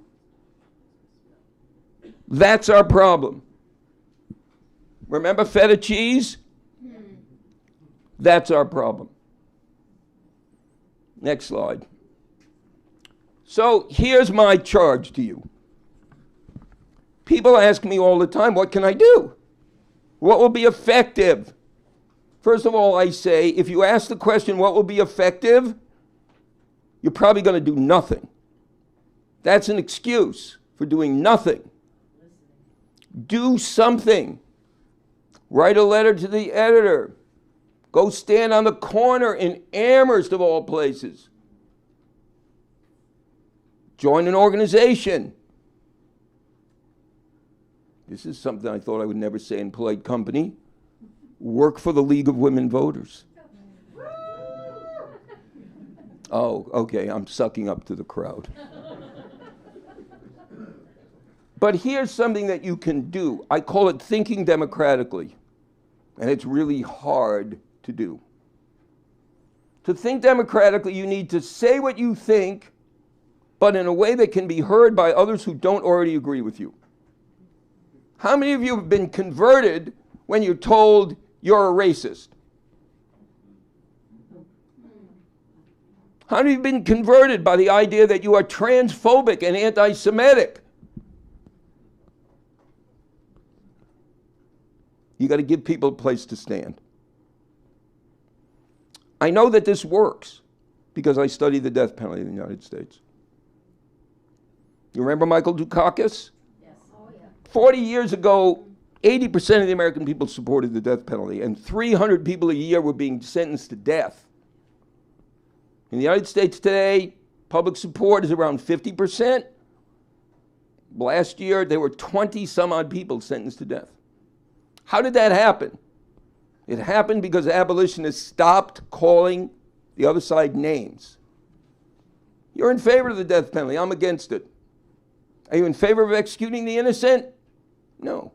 That's our problem. Remember feta cheese? That's our problem. Next slide. So here's my charge to you. People ask me all the time, what can I do? What will be effective? First of all, I say, if you ask the question, what will be effective? You're probably going to do nothing. That's an excuse for doing nothing. Do something. Write a letter to the editor. Go stand on the corner in Amherst, of all places. Join an organization. This is something I thought I would never say in polite company. Work for the League of Women Voters. Oh, okay, I'm sucking up to the crowd. But here's something that you can do. I call it thinking democratically. And it's really hard to do. To think democratically, you need to say what you think, but in a way that can be heard by others who don't already agree with you. How many of you have been converted when you're told you're a racist? How many of you have been converted by the idea that you are transphobic and anti-Semitic? You got to give people a place to stand. I know that this works because I studied the death penalty in the United States. You remember Michael Dukakis? Yes. Oh, yeah. 40 years ago, 80% of the American people supported the death penalty, and 300 people a year were being sentenced to death. In the United States today, public support is around 50%. Last year, there were 20-some-odd people sentenced to death. How did that happen? It happened because abolitionists stopped calling the other side names. You're in favor of the death penalty. I'm against it. Are you in favor of executing the innocent? No.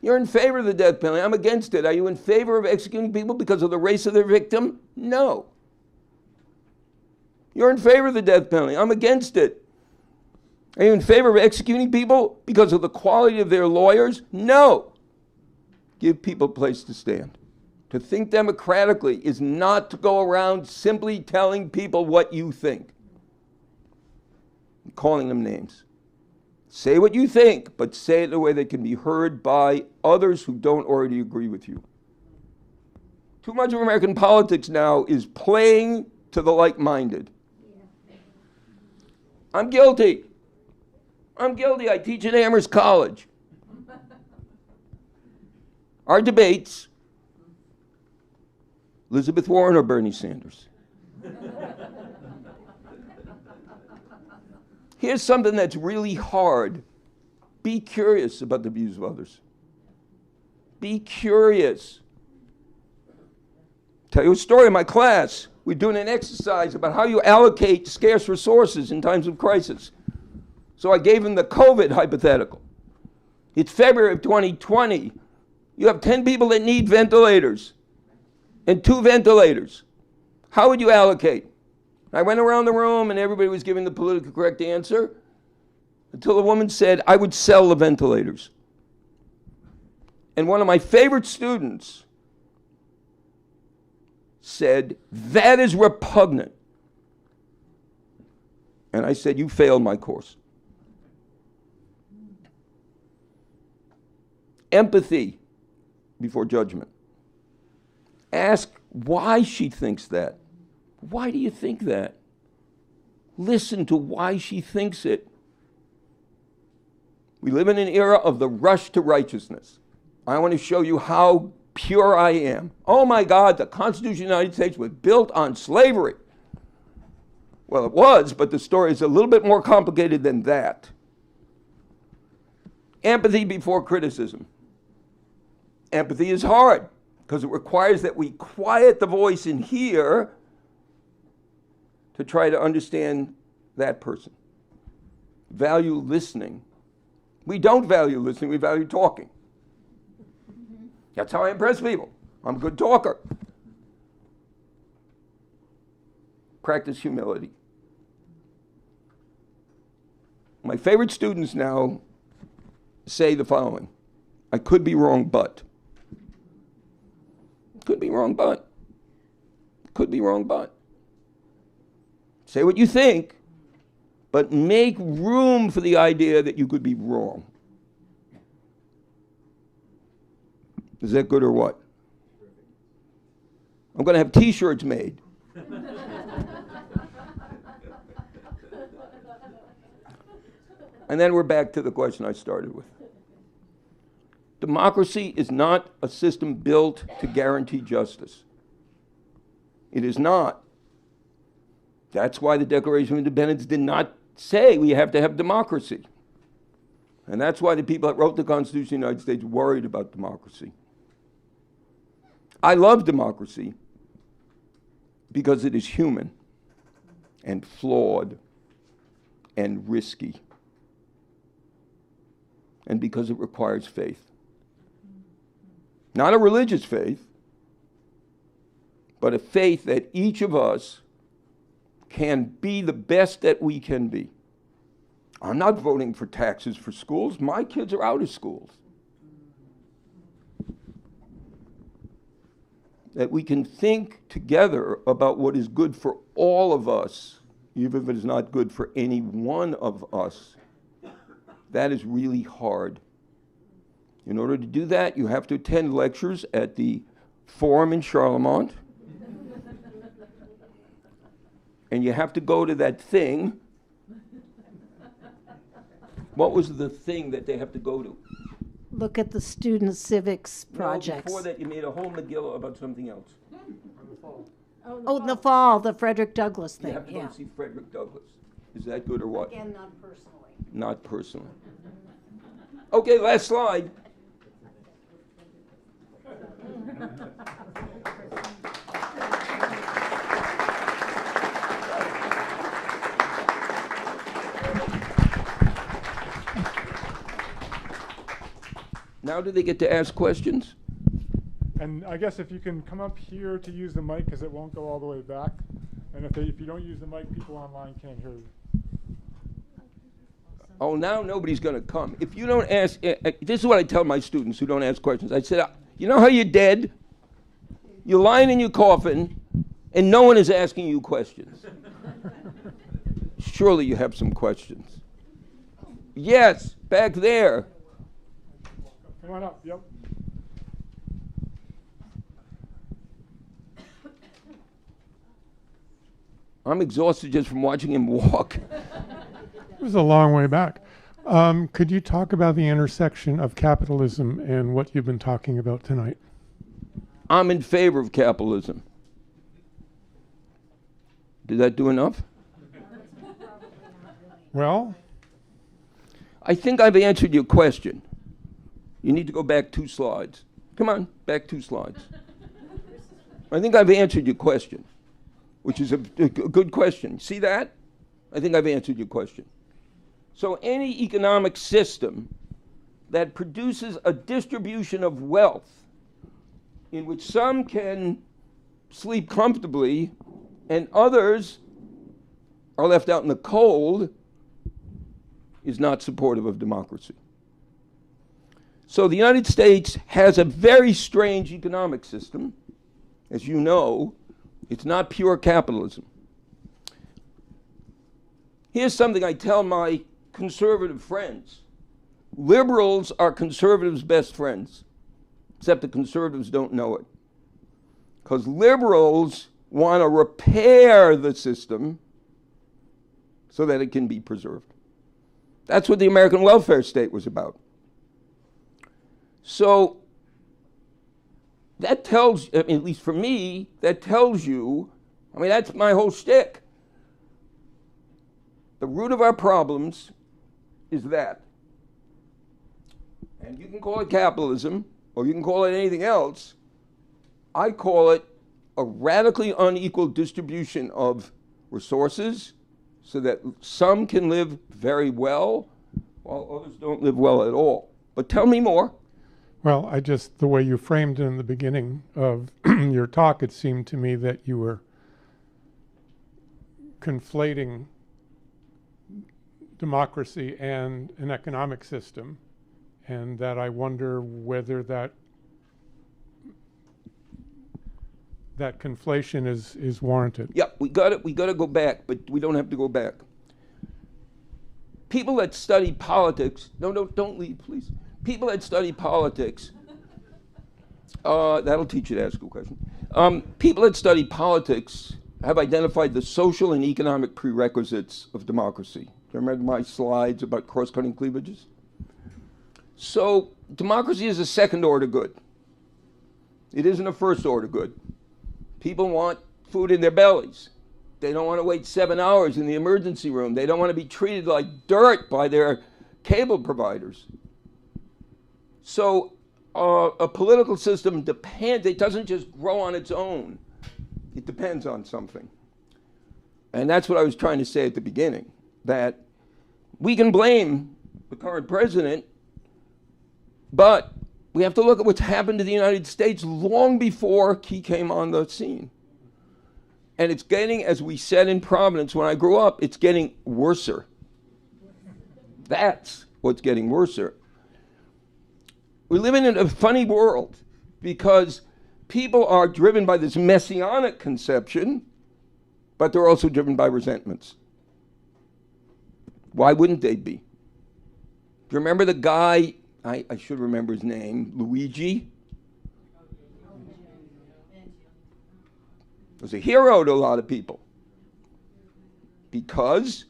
You're in favor of the death penalty. I'm against it. Are you in favor of executing people because of the race of their victim? No. You're in favor of the death penalty. I'm against it. Are you in favor of executing people because of the quality of their lawyers? No. give people a place to stand. To think democratically is not to go around simply telling people what you think, calling them names. Say what you think, but say it in a way that can be heard by others who don't already agree with you. Too much of American politics now is playing to the like-minded. I'm guilty. I'm guilty. I teach at Amherst College. Our debates, Elizabeth Warren or Bernie Sanders? Here's something that's really hard. Be curious about the views of others. Be curious. Tell you a story in my class. We're doing an exercise about how you allocate scarce resources in times of crisis. So I gave him the COVID hypothetical. It's February of 2020. You have 10 people that need ventilators and 2 ventilators. How would you allocate? I went around the room and everybody was giving the politically correct answer until the woman said, I would sell the ventilators. And one of my favorite students said, that is repugnant. And I said, you failed my course. Empathy before judgment. Ask why she thinks that. Why do you think that? Listen to why she thinks it. We live in an era of the rush to righteousness. I want to show you how pure I am. Oh my God, the Constitution of the United States was built on slavery. Well, it was, but the story is a little bit more complicated than that. Empathy before criticism. Empathy is hard because it requires that we quiet the voice in here to try to understand that person. Value listening. We don't value listening, we value talking. That's how I impress people. I'm a good talker. Practice humility. My favorite students now say the following: I could be wrong, but. Could be wrong, but. Could be wrong, but. Say what you think, but make room for the idea that you could be wrong. Is that good or what? I'm going to have T-shirts made. And then we're back to the question I started with. Democracy is not a system built to guarantee justice. It is not. That's why the Declaration of Independence did not say we have to have democracy. And that's why the people that wrote the Constitution of the United States worried about democracy. I love democracy because it is human and flawed and risky, and because it requires faith. Not a religious faith, but a faith that each of us can be the best that we can be. I'm not voting for taxes for schools. My kids are out of schools. That we can think together about what is good for all of us, even if it is not good for any one of us. That is really hard. In order to do that, you have to attend lectures at the Forum in Charlemont. And you have to go to that thing. What was the thing that they have to go to? Look at the student civics projects. No, before that, you made a whole McGill about something else. Oh, in the fall, the Frederick Douglass thing. You have to go see Frederick Douglass. Is that good or what? Again, not personally. Not personally. Okay, last slide. Now do they get to ask questions? And I guess if you can come up here to use the mic, because it won't go all the way back. And if you don't use the mic, people online can't hear you. Oh, now nobody's going to come. If you don't ask, this is what I tell my students who don't ask questions. I said, You know how you're dead? You're lying in your coffin, and no one is asking you questions. Surely you have some questions. Yes, back there. Come on up, yep. I'm exhausted just from watching him walk. It was a long way back. Could you talk about the intersection of capitalism and what you've been talking about tonight? I'm in favor of capitalism. Did that do enough? Well, I think I've answered your question. You need to go back 2 slides. Come on, back 2 slides. I think I've answered your question, which is a good question. See that? I think I've answered your question. So any economic system that produces a distribution of wealth in which some can sleep comfortably and others are left out in the cold is not supportive of democracy. So the United States has a very strange economic system. As you know, it's not pure capitalism. Here's something I tell my conservative friends. Liberals are conservatives' best friends, except the conservatives don't know it. Because liberals want to repair the system so that it can be preserved. That's what the American welfare state was about. So that tells, I mean, at least for me, that tells you, I mean, that's my whole shtick. The root of our problems is that. And you can call it capitalism, or you can call it anything else. I call it a radically unequal distribution of resources so that some can live very well while others don't live well at all. But tell me more. well, the way you framed it in the beginning of your talk, it seemed to me that you were conflating democracy and an economic system, and that I wonder whether that conflation is warranted. Yeah, we got to go back, but we don't have to go back. People that study politics, no, don't leave, please. People that study politics, that'll teach you to ask a question. People that study politics have identified the social and economic prerequisites of democracy. Do you remember my slides about cross-cutting cleavages? So democracy is a second-order good. It isn't a first-order good. People want food in their bellies. They don't want to wait 7 hours in the emergency room. They don't want to be treated like dirt by their cable providers. So a political system depends, it doesn't just grow on its own. It depends on something. And that's what I was trying to say at the beginning, that we can blame the current president, but we have to look at what's happened to the United States long before he came on the scene. And it's getting, as we said in Providence when I grew up, it's getting worser. That's what's getting worser. We're living in a funny world because people are driven by this messianic conception, but they're also driven by resentments. Why wouldn't they be? Do you remember the guy, I should remember his name, Luigi? Was a hero to a lot of people because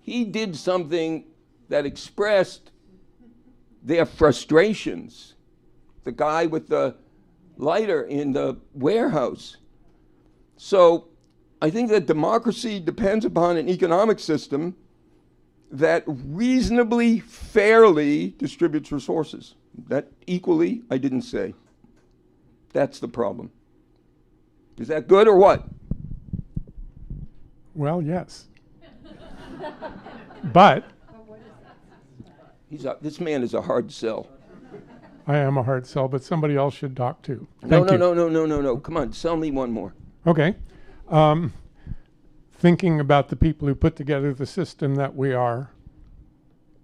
he did something that expressed their frustrations. The guy with the lighter in the warehouse. So I think that democracy depends upon an economic system that reasonably, fairly distributes resources. That equally, I didn't say. That's the problem. Is that good or what? Well, yes. But this man is a hard sell. I am a hard sell, but somebody else should talk too. No. Come on, sell me one more. Okay. Thinking about the people who put together the system that we are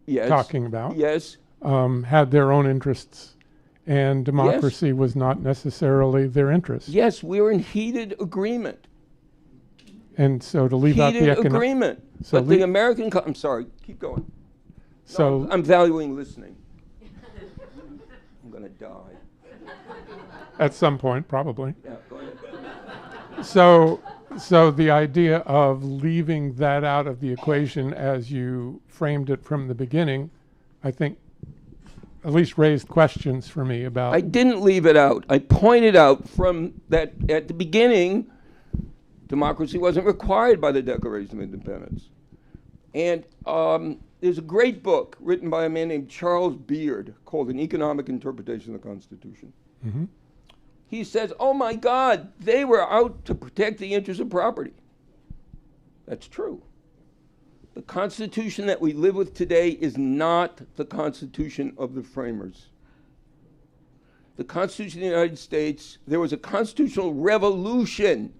Yes. talking about, Yes. had their own interests and democracy was not necessarily their interest. Yes, we're in heated agreement. And so to leave out the Heated agreement. So But the American, I'm sorry, keep going. So No, I'm valuing listening. I'm going to die. at some point, probably. Yeah, go ahead. So the idea of leaving that out of the equation as you framed it from the beginning, I think at least raised questions for me about. I didn't leave it out. I pointed out from that at the beginning, democracy wasn't required by the Declaration of Independence. And there's a great book written by a man named Charles Beard called An Economic Interpretation of the Constitution. Mm-hmm. He says, oh my God, they were out to protect the interests of property. That's true. The Constitution that we live with today is not the Constitution of the framers. The Constitution of the United States, there was a constitutional revolution.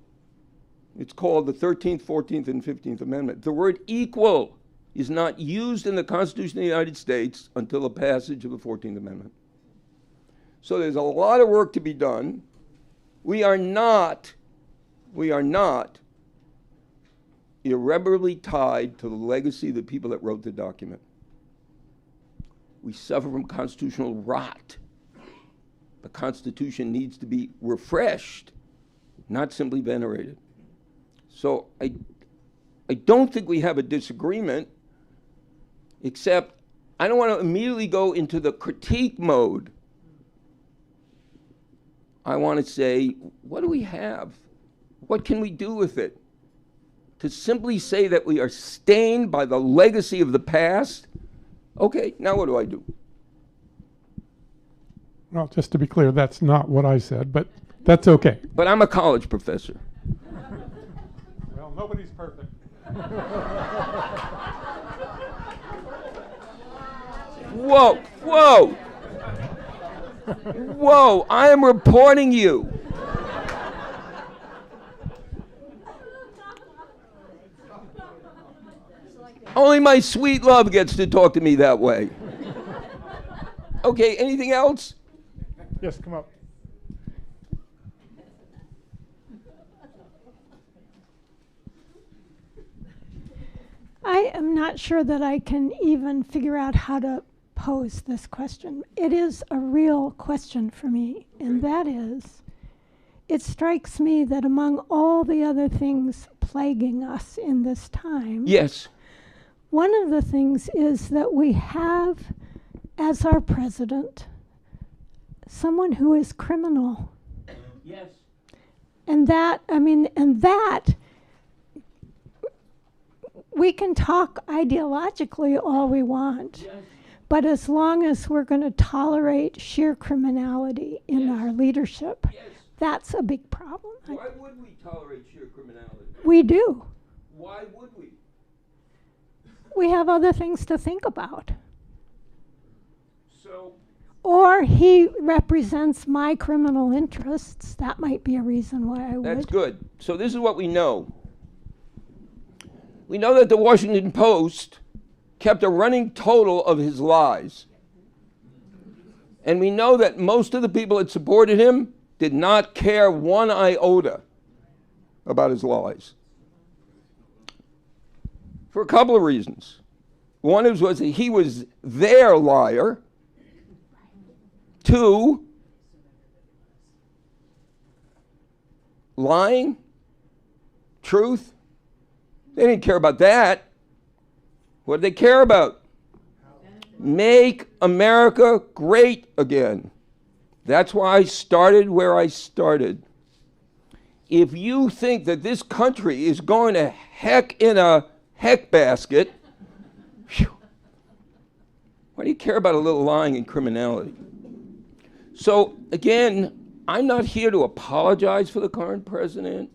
It's called the 13th, 14th, and 15th Amendment. The word equal is not used in the Constitution of the United States until the passage of the 14th Amendment. So there's a lot of work to be done. We are not irreparably tied to the legacy of the people that wrote the document. We suffer from constitutional rot. The Constitution needs to be refreshed, not simply venerated. So I don't think we have a disagreement, except I don't want to immediately go into the critique mode. I want to say, what do we have? What can we do with it? To simply say that we are stained by the legacy of the past, okay, now what do I do? Well, just to be clear, that's not what I said, but that's okay. But I'm a college professor. Well, nobody's perfect. Whoa, whoa. Whoa, I am reporting you. Only my sweet love gets to talk to me that way. Okay, anything else? Yes, come up. I am not sure that I can even figure out how to pose this question. It is a real question for me, and that is, it strikes me that among all the other things plaguing us in this time, Yes. one of the things is that we have, as our president, someone who is criminal. Yes. And that, we can talk ideologically all we want. Yes. But as long as we're going to tolerate sheer criminality in our leadership, that's a big problem. Why would we tolerate sheer criminality? We do. Why would we? We have other things to think about. So, Or he represents my criminal interests. That might be a reason why I would. that's good. So this is what we know. We know that the Washington Post kept a running total of his lies. And we know that most of the people that supported him did not care one iota about his lies. For a couple of reasons. One was that he was their liar. Two, lying, truth, they didn't care about that. What did they care about? Make America great again. That's why I started where I started. If you think that this country is going to heck in a heck basket, whew, why do you care about a little lying and criminality? So, again, I'm not here to apologize for the current president.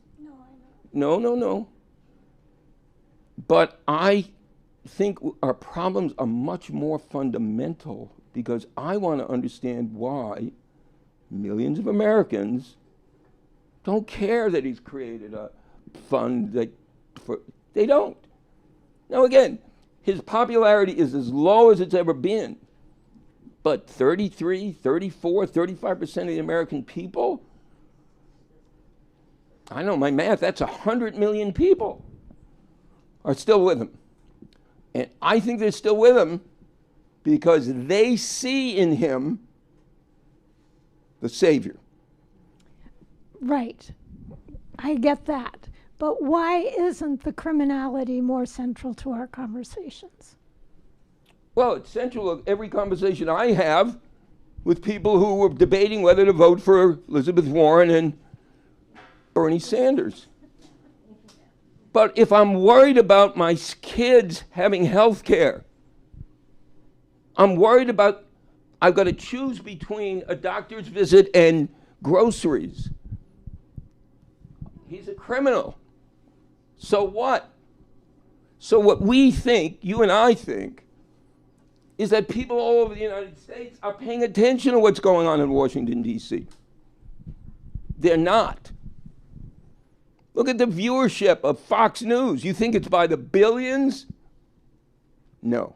No. But I think our problems are much more fundamental, because I want to understand why millions of Americans don't care that he's created a fund they don't. Now again, his popularity is as low as it's ever been, but 33, 34, 35% of the American people? I know my math, that's 100 million people are still with him. And I think they're still with him because they see in him the Savior. Right. I get that. But why isn't the criminality more central to our conversations? Well, it's central to every conversation I have with people who are debating whether to vote for Elizabeth Warren and Bernie Sanders. But if I'm worried about my kids having health care, I'm worried about I've got to choose between a doctor's visit and groceries. He's a criminal. So what? So what we think, you and I think, is that people all over the United States are paying attention to what's going on in Washington, D.C. They're not. Look at the viewership of Fox News. You think it's by the billions? No.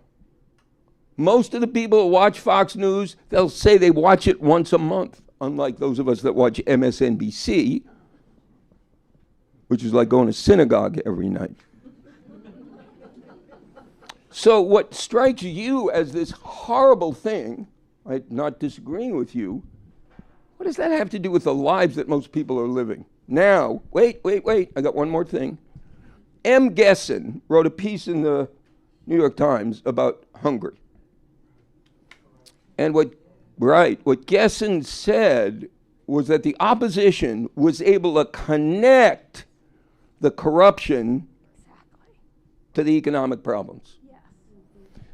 Most of the people who watch Fox News, they'll say they watch it once a month, unlike those of us that watch MSNBC, which is like going to synagogue every night. So what strikes you as this horrible thing, I'm not disagreeing with you, what does that have to do with the lives that most people are living? Now, wait, I got one more thing. M. Gesson wrote a piece in the New York Times about Hungary. And what Gesson said was that the opposition was able to connect the corruption to the economic problems.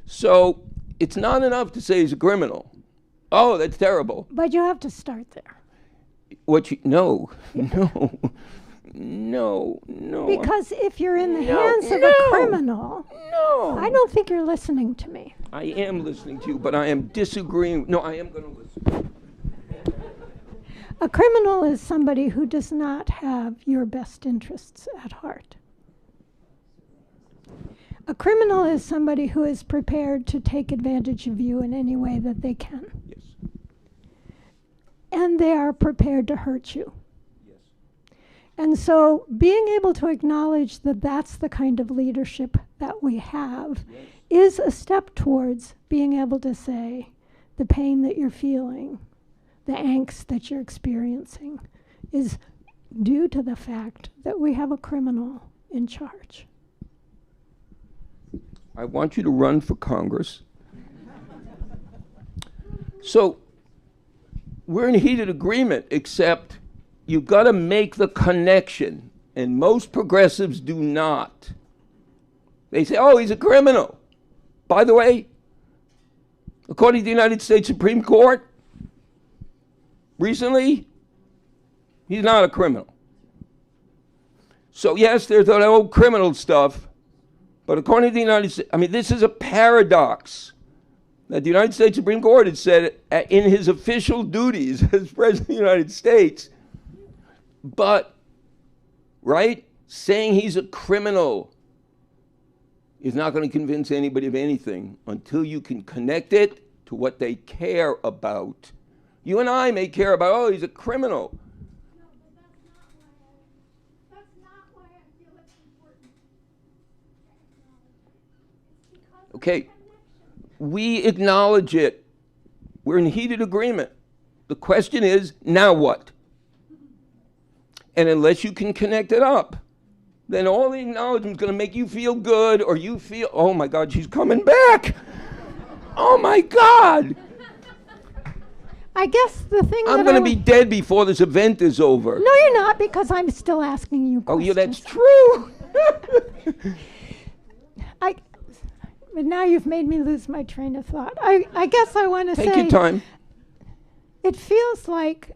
So it's not enough to say he's a criminal. Oh, that's terrible. But you have to start there. No. Because if you're in the hands of a criminal, I don't think you're listening to me. I am listening to you, but I am disagreeing. No, I am going to listen. A criminal is somebody who does not have your best interests at heart. A criminal is somebody who is prepared to take advantage of you in any way that they can. Yes. And they are prepared to hurt you. Yes. And so being able to acknowledge that that's the kind of leadership that we have is a step towards being able to say the pain that you're feeling, the angst that you're experiencing is due to the fact that we have a criminal in charge. I want you to run for Congress. So we're in heated agreement, except you've got to make the connection, and most progressives do not. They say, oh, he's a criminal. By the way, according to the United States Supreme Court, recently, he's not a criminal. So yes, there's that old criminal stuff, but according to the United States, this is a paradox that the United States Supreme Court had said in his official duties as President of the United States, but, saying he's a criminal is not going to convince anybody of anything until you can connect it to what they care about. You and I may care about, oh, he's a criminal. No, but that's not why I feel it's important to acknowledge it. Okay, we acknowledge it. We're in heated agreement. The question is, now what? And unless you can connect it up, then all the acknowledgement is going to make you feel good, or you feel, oh my God, she's coming back. Oh my God. I guess the thing I'm going to be dead before this event is over. No, you're not, because I'm still asking you questions. Oh, yeah, that's true. But now you've made me lose my train of thought. I guess I want to say... Take your time. It feels like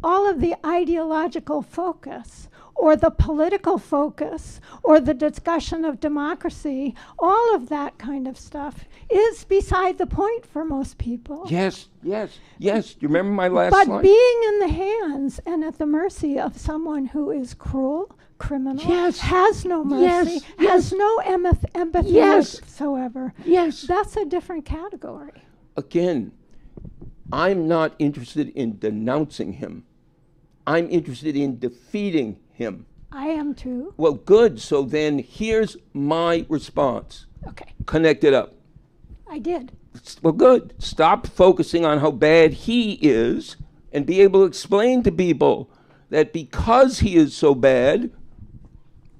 all of the ideological focus or the political focus or the discussion of democracy, all of that kind of stuff is beside the point for most people. Yes. Do you remember my last slide? slide? But being in the hands and at the mercy of someone who is cruel, criminal, has no mercy, has no empathy whatsoever, that's a different category. Again, I'm not interested in denouncing him. I'm interested in defeating him. I am too. Well, good. So then here's my response. Okay, Connect it up. I did. Well, good. Stop focusing on how bad he is and be able to explain to people that because he is so bad,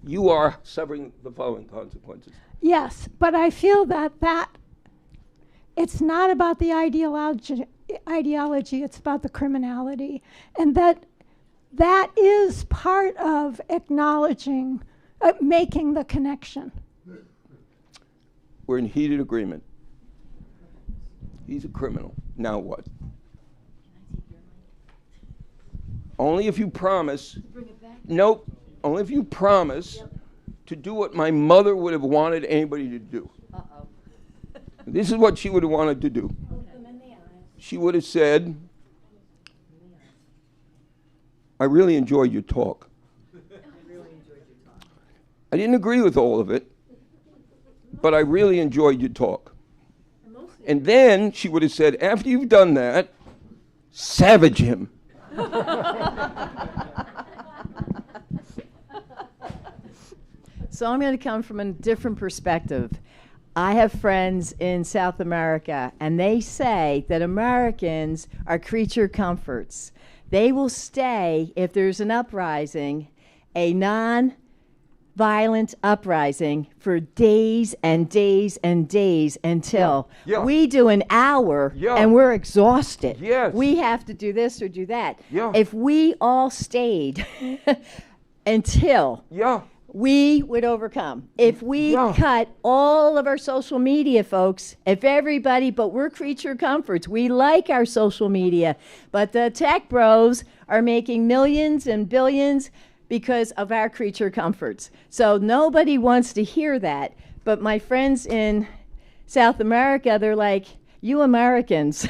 you are suffering the following consequences. Yes, but I feel that it's not about the ideology, it's about the criminality. And that is part of acknowledging, making the connection. We're in heated agreement. He's a criminal. Now what? Only if you promise. Nope. Only if you promise to do what my mother would have wanted anybody to do. Uh-oh. This is what she would have wanted to do. She would have said, I really enjoyed your talk. I didn't agree with all of it, but I really enjoyed your talk. And then she would have said, after you've done that, savage him. So I'm going to come from a different perspective. I have friends in South America, and they say that Americans are creature comforts. They will stay, if there's an uprising, a non-violent uprising for days and days and days until we do an hour and we're exhausted. Yes. We have to do this or do that. Yeah. If we all stayed until we would overcome. If we cut all of our social media, folks, if everybody, but we're creature comforts. We like our social media, but the tech bros are making millions and billions because of our creature comforts. So nobody wants to hear that. But my friends in South America, they're like, you Americans,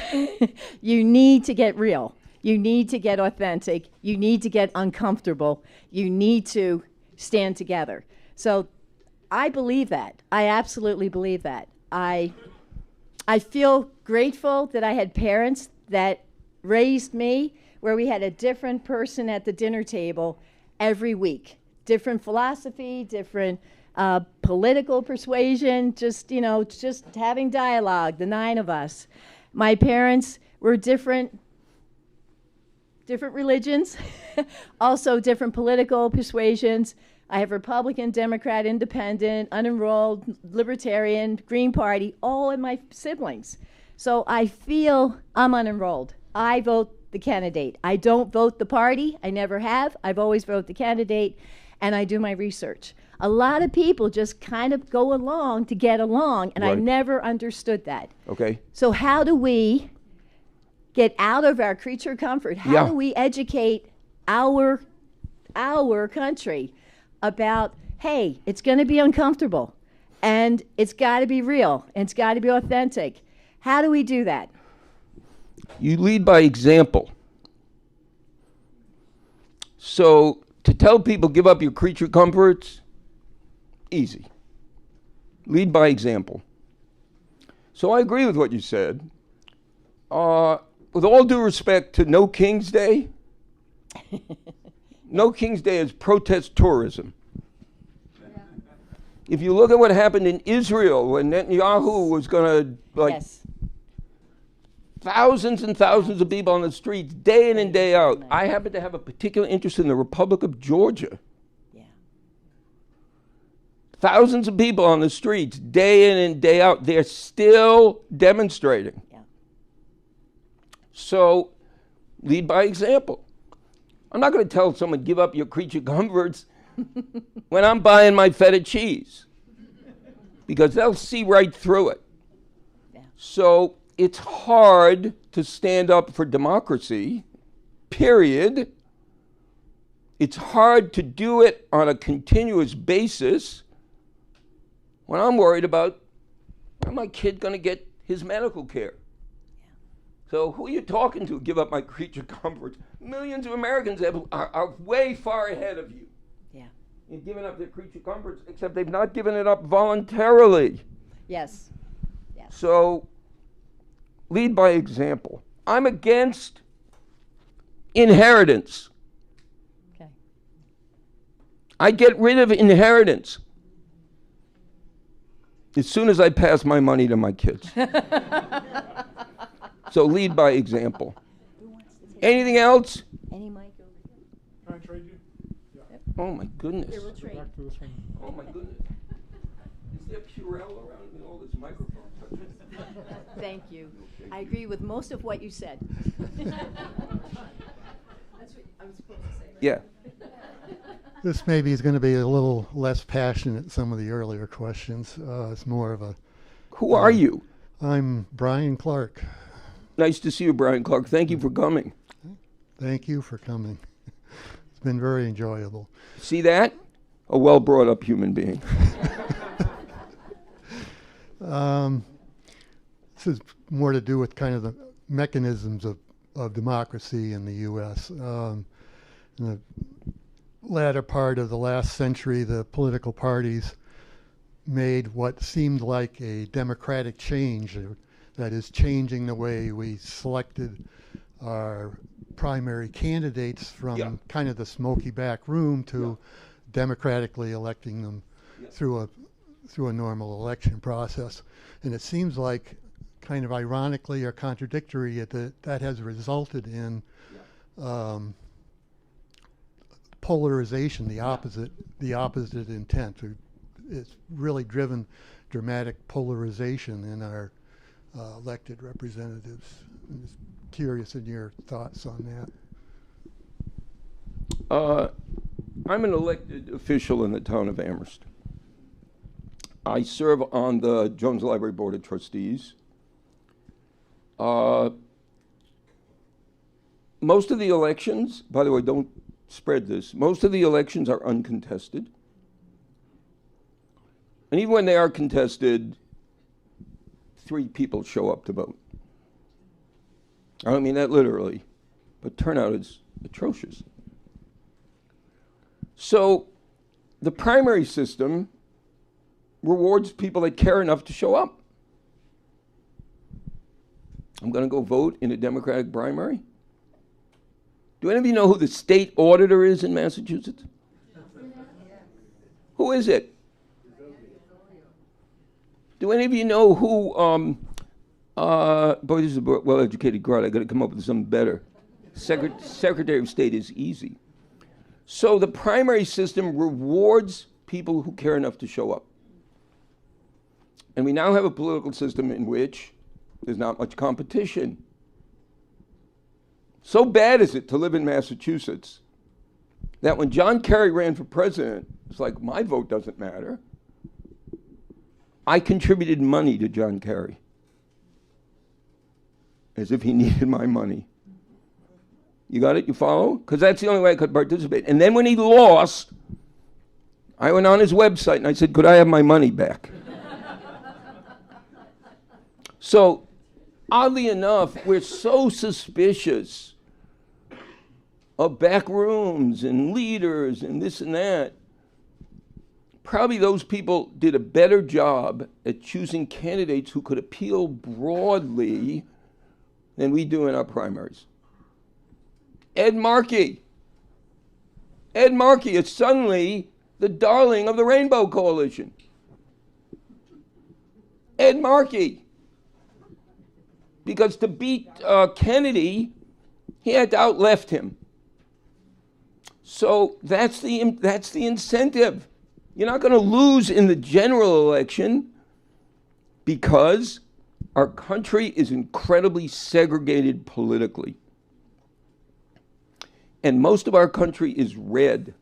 you need to get real. You need to get authentic. You need to get uncomfortable. You need to stand together. So I believe that. I absolutely believe that. I feel grateful that I had parents that raised me where we had a different person at the dinner table every week. Different philosophy, different political persuasion, just having dialogue, the 9 of us. My parents were different religions, also different political persuasions. I have Republican, Democrat, Independent, Unenrolled, Libertarian, Green Party, all in my siblings. So I feel I'm unenrolled. I vote the candidate. I don't vote the party. I never have. I've always voted the candidate, and I do my research. A lot of people just kind of go along to get along, and I never understood that. Okay. So how do we get out of our creature comfort? How do we educate our country about, hey, it's going to be uncomfortable, and it's got to be real, and it's got to be authentic? How do we do that? You lead by example. So to tell people give up your creature comforts, easy. Lead by example. So I agree with what you said. With all due respect to No King's Day, No King's Day is protest tourism. If you look at what happened in Israel when Netanyahu was going to, thousands and thousands of people on the streets, day in and day out. I happen to have a particular interest in the Republic of Georgia. Thousands of people on the streets, day in and day out. They're still demonstrating. So, lead by example. I'm not going to tell someone, give up your creature comforts when I'm buying my feta cheese, because they'll see right through it. So, it's hard to stand up for democracy, period. It's hard to do it on a continuous basis when I'm worried about where my kid going to get his medical care. So who are you talking to? Give up my creature comforts. Millions of Americans are way far ahead of you in giving up their creature comforts, except they've not given it up voluntarily. Yes. So lead by example. I'm against inheritance. Okay. I get rid of inheritance as soon as I pass my money to my kids. So lead by example. Anything else? Any mic over here? Can I trade you? Oh my goodness. Here, we'll trade. Back to this one. Oh my goodness. Is there Purell around with all this microphone touches? Thank you. I agree with most of what you said. That's what I was supposed to say, right? Yeah. This maybe is going to be a little less passionate than some of the earlier questions. It's more of a... Who are you? I'm Brian Clark. Nice to see you, Brian Clark. Thank you for coming. Thank you for coming. It's been very enjoyable. See that? A well brought up human being. This is more to do with kind of the mechanisms of democracy in the U.S. In the latter part of the last century, the political parties made what seemed like a democratic change, that is changing the way we selected our primary candidates from kind of the smoky back room to democratically electing them through a normal election process. And it seems like, kind of ironically or contradictory, that has resulted in polarization, the opposite intent. It's really driven dramatic polarization in our elected representatives. I'm just curious in your thoughts on that. I'm an elected official in the town of Amherst. I serve on the Jones Library Board of Trustees. Most of the elections, by the way, don't spread this, most of the elections are uncontested. And even when they are contested, 3 people show up to vote. I don't mean that literally, but turnout is atrocious. So the primary system rewards people that care enough to show up. I'm going to go vote in a Democratic primary. Do any of you know who the state auditor is in Massachusetts? Who is it? Do any of you know who, boy, this is a well-educated crowd. I got to come up with something better. Secretary of State is easy. So the primary system rewards people who care enough to show up. And we now have a political system in which there's not much competition. So bad is it to live in Massachusetts that when John Kerry ran for president, it's like, my vote doesn't matter. I contributed money to John Kerry, as if he needed my money. You got it? You follow? Because that's the only way I could participate. And then when he lost, I went on his website and I said, could I have my money back? So, oddly enough, we're so suspicious of back rooms and leaders and this and that. Probably those people did a better job at choosing candidates who could appeal broadly than we do in our primaries. Ed Markey is suddenly the darling of the Rainbow Coalition. Ed Markey. Because to beat Kennedy, he had to outleft him. So that's the incentive. You're not going to lose in the general election because our country is incredibly segregated politically. And most of our country is red.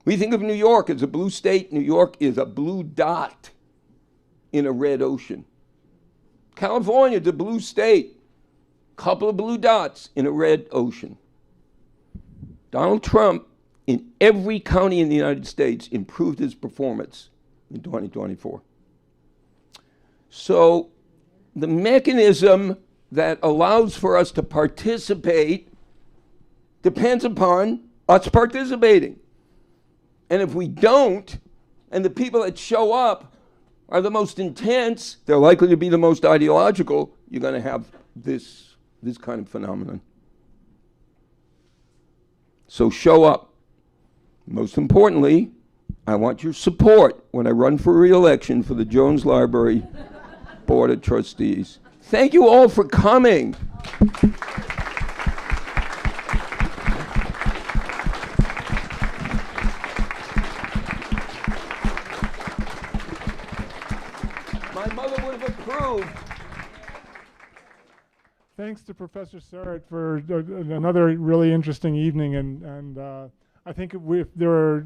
We think of New York as a blue state. New York is a blue dot in a red ocean. California is a blue state. Couple of blue dots in a red ocean. Donald Trump, in every county in the United States, improved his performance in 2024. So the mechanism that allows for us to participate depends upon us participating. And if we don't, and the people that show up are the most intense, they're likely to be the most ideological, you're going to have this this kind of phenomenon. So show up. Most importantly, I want your support when I run for re-election for the Jones Library Board of Trustees. Thank you all for coming. My mother would have approved. Thanks to Professor Sarat for another really interesting evening, and I think if there are